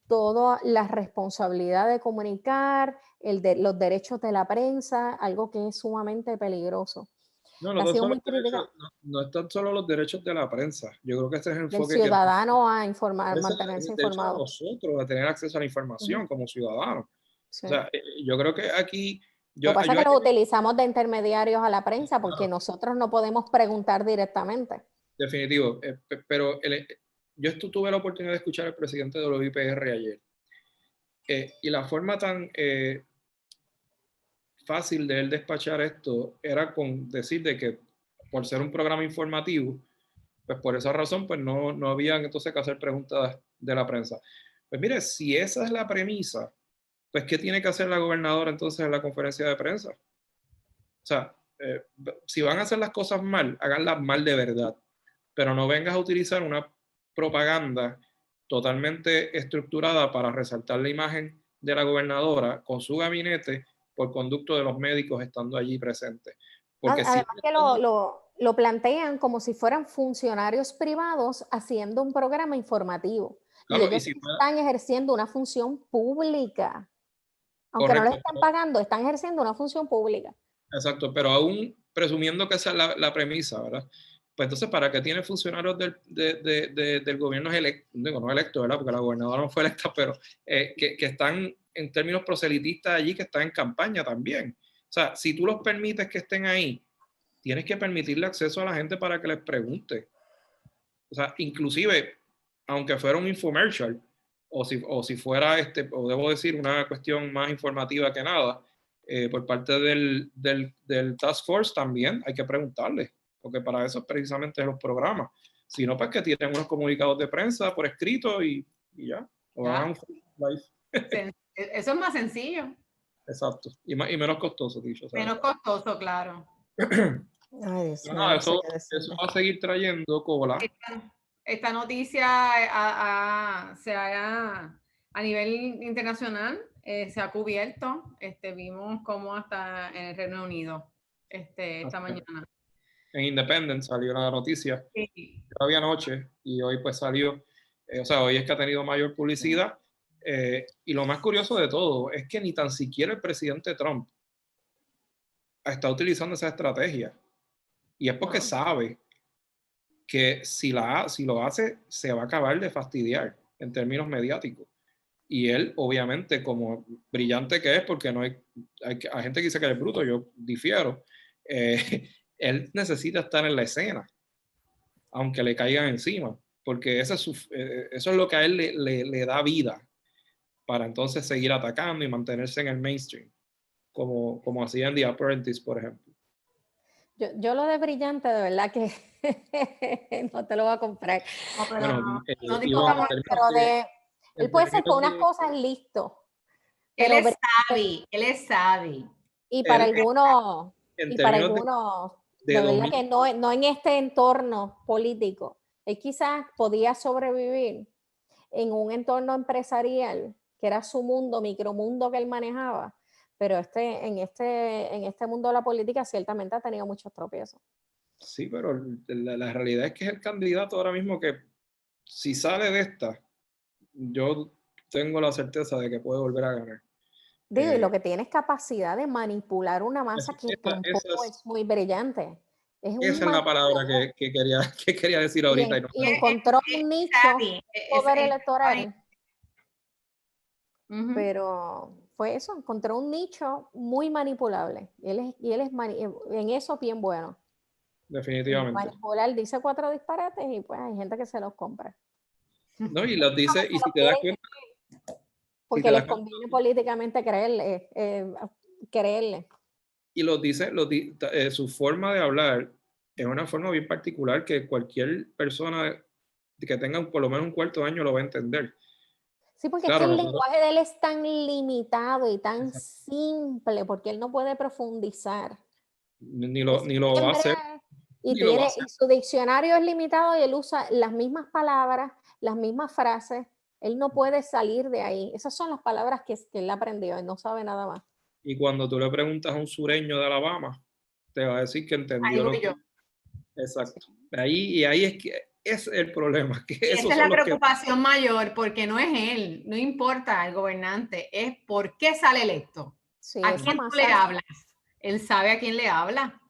toda la responsabilidad de comunicar, los derechos de la prensa, algo que es sumamente peligroso. No, Ha sido muy no están solo los derechos de la prensa. Yo creo que este es el del enfoque ciudadano a informar, que mantenerse el derecho de informado. nosotros a tener acceso a la información como ciudadanos. Sí. O sea, yo creo que aquí... Lo que pasa es que los utilizamos de intermediarios a la prensa porque nosotros no podemos preguntar directamente. Definitivo. Pero yo tuve la oportunidad de escuchar al presidente de la UIPR ayer. Y la forma tan fácil de él despachar esto era con decir de que por ser un programa informativo, pues por esa razón pues no habían entonces que hacer preguntas de la prensa. Pues mire, si esa es la premisa, pues ¿qué tiene que hacer la gobernadora entonces en la conferencia de prensa? O sea, si van a hacer las cosas mal, háganlas mal de verdad, pero no vengas a utilizar una propaganda totalmente estructurada para resaltar la imagen de la gobernadora con su gabinete por conducto de los médicos estando allí presentes. Porque además que lo plantean como si fueran funcionarios privados haciendo un programa informativo. Claro, y ellos están ejerciendo una función pública. Aunque correcto, no les están pagando, están ejerciendo una función pública. Exacto, pero aún presumiendo que esa es la premisa, ¿verdad? Pues entonces, ¿para qué tiene funcionarios del gobierno electo? Digo, no electo, ¿verdad? Porque la gobernadora no fue electa, pero que están en términos proselitistas allí, que están en campaña también. O sea, si tú los permites que estén ahí, tienes que permitirle acceso a la gente para que les pregunte. O sea, inclusive, aunque fuera un infomercial, o si fuera, o debo decir, una cuestión más informativa que nada, por parte del Task Force también hay que preguntarle, porque para eso precisamente es los programas. Si no, pues que tienen unos comunicados de prensa por escrito y ya. O hagan un live. Eso es más sencillo. Exacto. Y menos costoso, dicho. Menos costoso, claro. Ay, Dios mío, no, eso va a seguir trayendo cola. Esta noticia a nivel internacional se ha cubierto. Vimos cómo hasta en el Reino Unido esta mañana. En Independent salió la noticia. Sí. Todavía anoche y hoy pues salió. O sea, hoy es que ha tenido mayor publicidad. Y lo más curioso de todo es que ni tan siquiera el presidente Trump está utilizando esa estrategia. Y es porque sabe que si lo hace, se va a acabar de fastidiar en términos mediáticos. Y él, obviamente, como brillante que es, porque no hay gente que dice que es bruto, yo difiero, él necesita estar en la escena, aunque le caigan encima, porque eso es lo que a él le da vida para entonces seguir atacando y mantenerse en el mainstream, como hacía en The Apprentice, por ejemplo. Yo lo de brillante, de verdad que no te lo voy a comprar. No, pero bueno, él puede ser con unas cosas listo. Pero él es savvy. Y para algunos, de verdad que no en este entorno político. Él quizás podía sobrevivir en un entorno empresarial, que era su mundo, micromundo que él manejaba, pero en este mundo de la política ciertamente ha tenido muchos tropiezos. Sí, pero la realidad es que es el candidato ahora mismo que si sale de esta, yo tengo la certeza de que puede volver a ganar. Digo, y lo que tiene es capacidad de manipular una masa que tampoco es muy brillante. Esa es la palabra que quería decir ahorita. Y encontró un nicho poder electoral. Pero fue eso, encontró un nicho muy manipulable. Él es en eso bien bueno. Definitivamente. Manipular, dice 4 disparates y pues hay gente que se los compra. No, y los dice, y si te das cuenta. Porque les conviene políticamente creerle. Y los dice, su forma de hablar es una forma bien particular que cualquier persona que tenga por lo menos un cuarto año lo va a entender. Sí, porque claro, es que el lenguaje de él es tan limitado y tan simple, porque él no puede profundizar. Ni lo va a hacer. Y su diccionario es limitado y él usa las mismas palabras, las mismas frases. Él no puede salir de ahí. Esas son las palabras que él aprendió, él no sabe nada más. Y cuando tú le preguntas a un sureño de Alabama, te va a decir que entendió lo que... Exacto. Ahí es que es el problema. Que esa es la preocupación mayor, porque no es él, no importa el gobernante, es por qué sale electo. Sí, ¿a quién tú le hablas? Él sabe a quién le habla.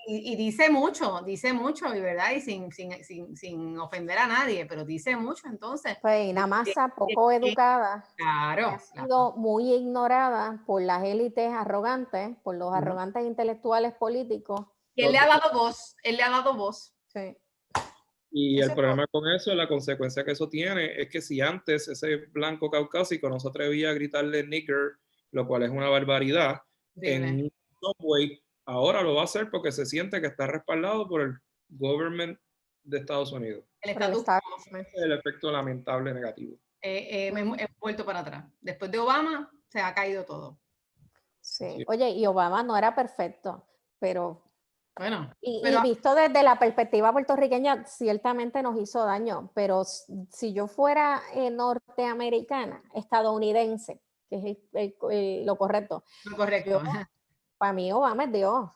Y dice mucho, y verdad, y sin ofender a nadie, pero dice mucho, entonces. Pues una masa poco educada. Claro. Ha sido muy ignorada por las élites arrogantes, por los arrogantes intelectuales políticos. Y él le ha dado voz, Sí. Y el problema con eso, la consecuencia que eso tiene, es que si antes ese blanco caucásico no se atrevía a gritarle nigger, lo cual es una barbaridad, en un subway, ahora lo va a hacer porque se siente que está respaldado por el government de Estados Unidos. El efecto lamentable negativo. Me he vuelto para atrás. Después de Obama, se ha caído todo. Sí. Oye, y Obama no era perfecto, pero... Bueno, y visto desde la perspectiva puertorriqueña, ciertamente nos hizo daño, pero si yo fuera norteamericana, estadounidense, que es lo correcto. Lo correcto. Para mí Obama es Dios.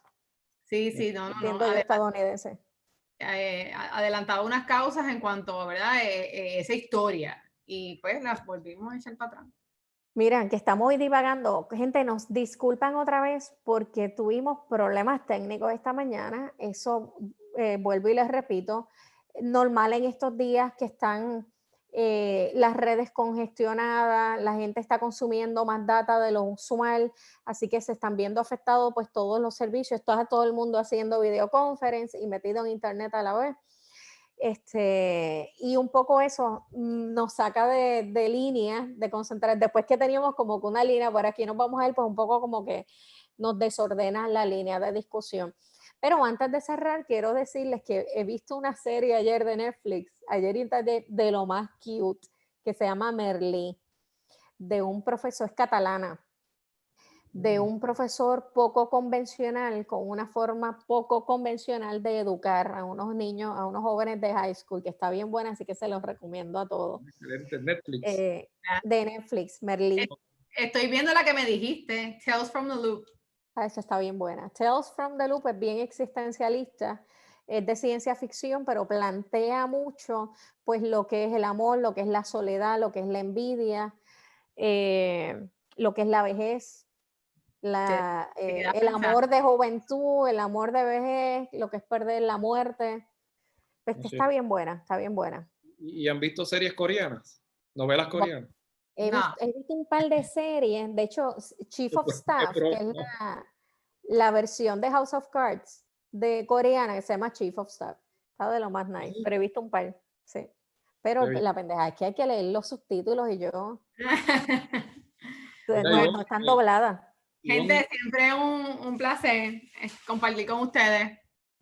Sí, no. Estadounidense. Adelantaba unas causas en cuanto, ¿verdad? Esa historia. Y pues las volvimos a echar para atrás. Miren, que estamos hoy divagando. Gente, nos disculpan otra vez porque tuvimos problemas técnicos esta mañana. Eso, vuelvo y les repito, normal en estos días que están las redes congestionadas, la gente está consumiendo más data de lo usual, así que se están viendo afectados pues todos los servicios. Está todo el mundo haciendo videoconferencia y metido en internet a la vez. Y un poco eso nos saca de línea, de concentrar, después que teníamos como que una línea, por aquí nos vamos a ir, pues un poco como que nos desordena la línea de discusión. Pero antes de cerrar, quiero decirles que he visto una serie ayer de Netflix, de lo más cute, que se llama Merlí, de un profesor, es catalana, de un profesor poco convencional, con una forma poco convencional de educar a unos niños, a unos jóvenes de high school, que está bien buena, así que se los recomiendo a todos. Netflix. De Netflix, Merlí. Estoy viendo la que me dijiste, Tales from the Loop. Esa está bien buena. Tales from the Loop es bien existencialista, es de ciencia ficción, pero plantea mucho pues lo que es el amor, lo que es la soledad, lo que es la envidia, lo que es la vejez. El amor de juventud, el amor de vejez, lo que es perder la muerte. Pues que está bien buena, está bien buena. ¿Y han visto series coreanas? ¿Novelas coreanas? He visto un par de series, de hecho, Chief of Staff, que es la versión de House of Cards de coreana, que se llama Chief of Staff. Está de lo más nice, pero he visto un par, sí. Pero la pendeja es que hay que leer los subtítulos y yo... no están dobladas. Gente, siempre un placer compartir con ustedes.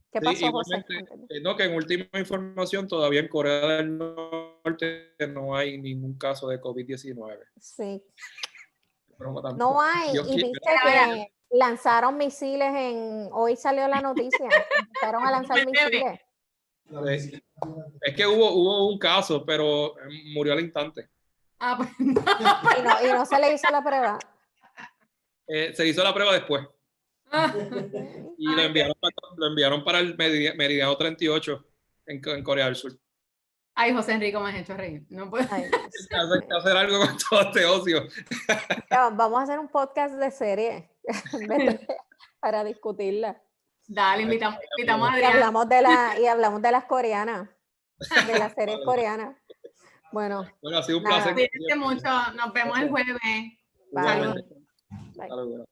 ¿Qué pasó, José? Que en última información todavía en Corea del Norte no hay ningún caso de COVID-19. Sí. No hay. Y viste que lanzaron misiles hoy salió la noticia. Empezaron a lanzar misiles. Es que hubo un caso, pero murió al instante. Pues, y no se le hizo la prueba. Se hizo la prueba después. Y lo enviaron para el meridiano 38 en Corea del Sur. Ay, José Enrique, me has hecho reír. No puedo. Ay, Hay que hacer algo con todo este ocio. vamos a hacer un podcast de serie para discutirla. Dale, invitamos a Y Adrián. hablamos de las coreanas, de las series coreanas. Bueno, ha sido un placer. Cuídense mucho. Nos vemos el jueves. Bye. Bye.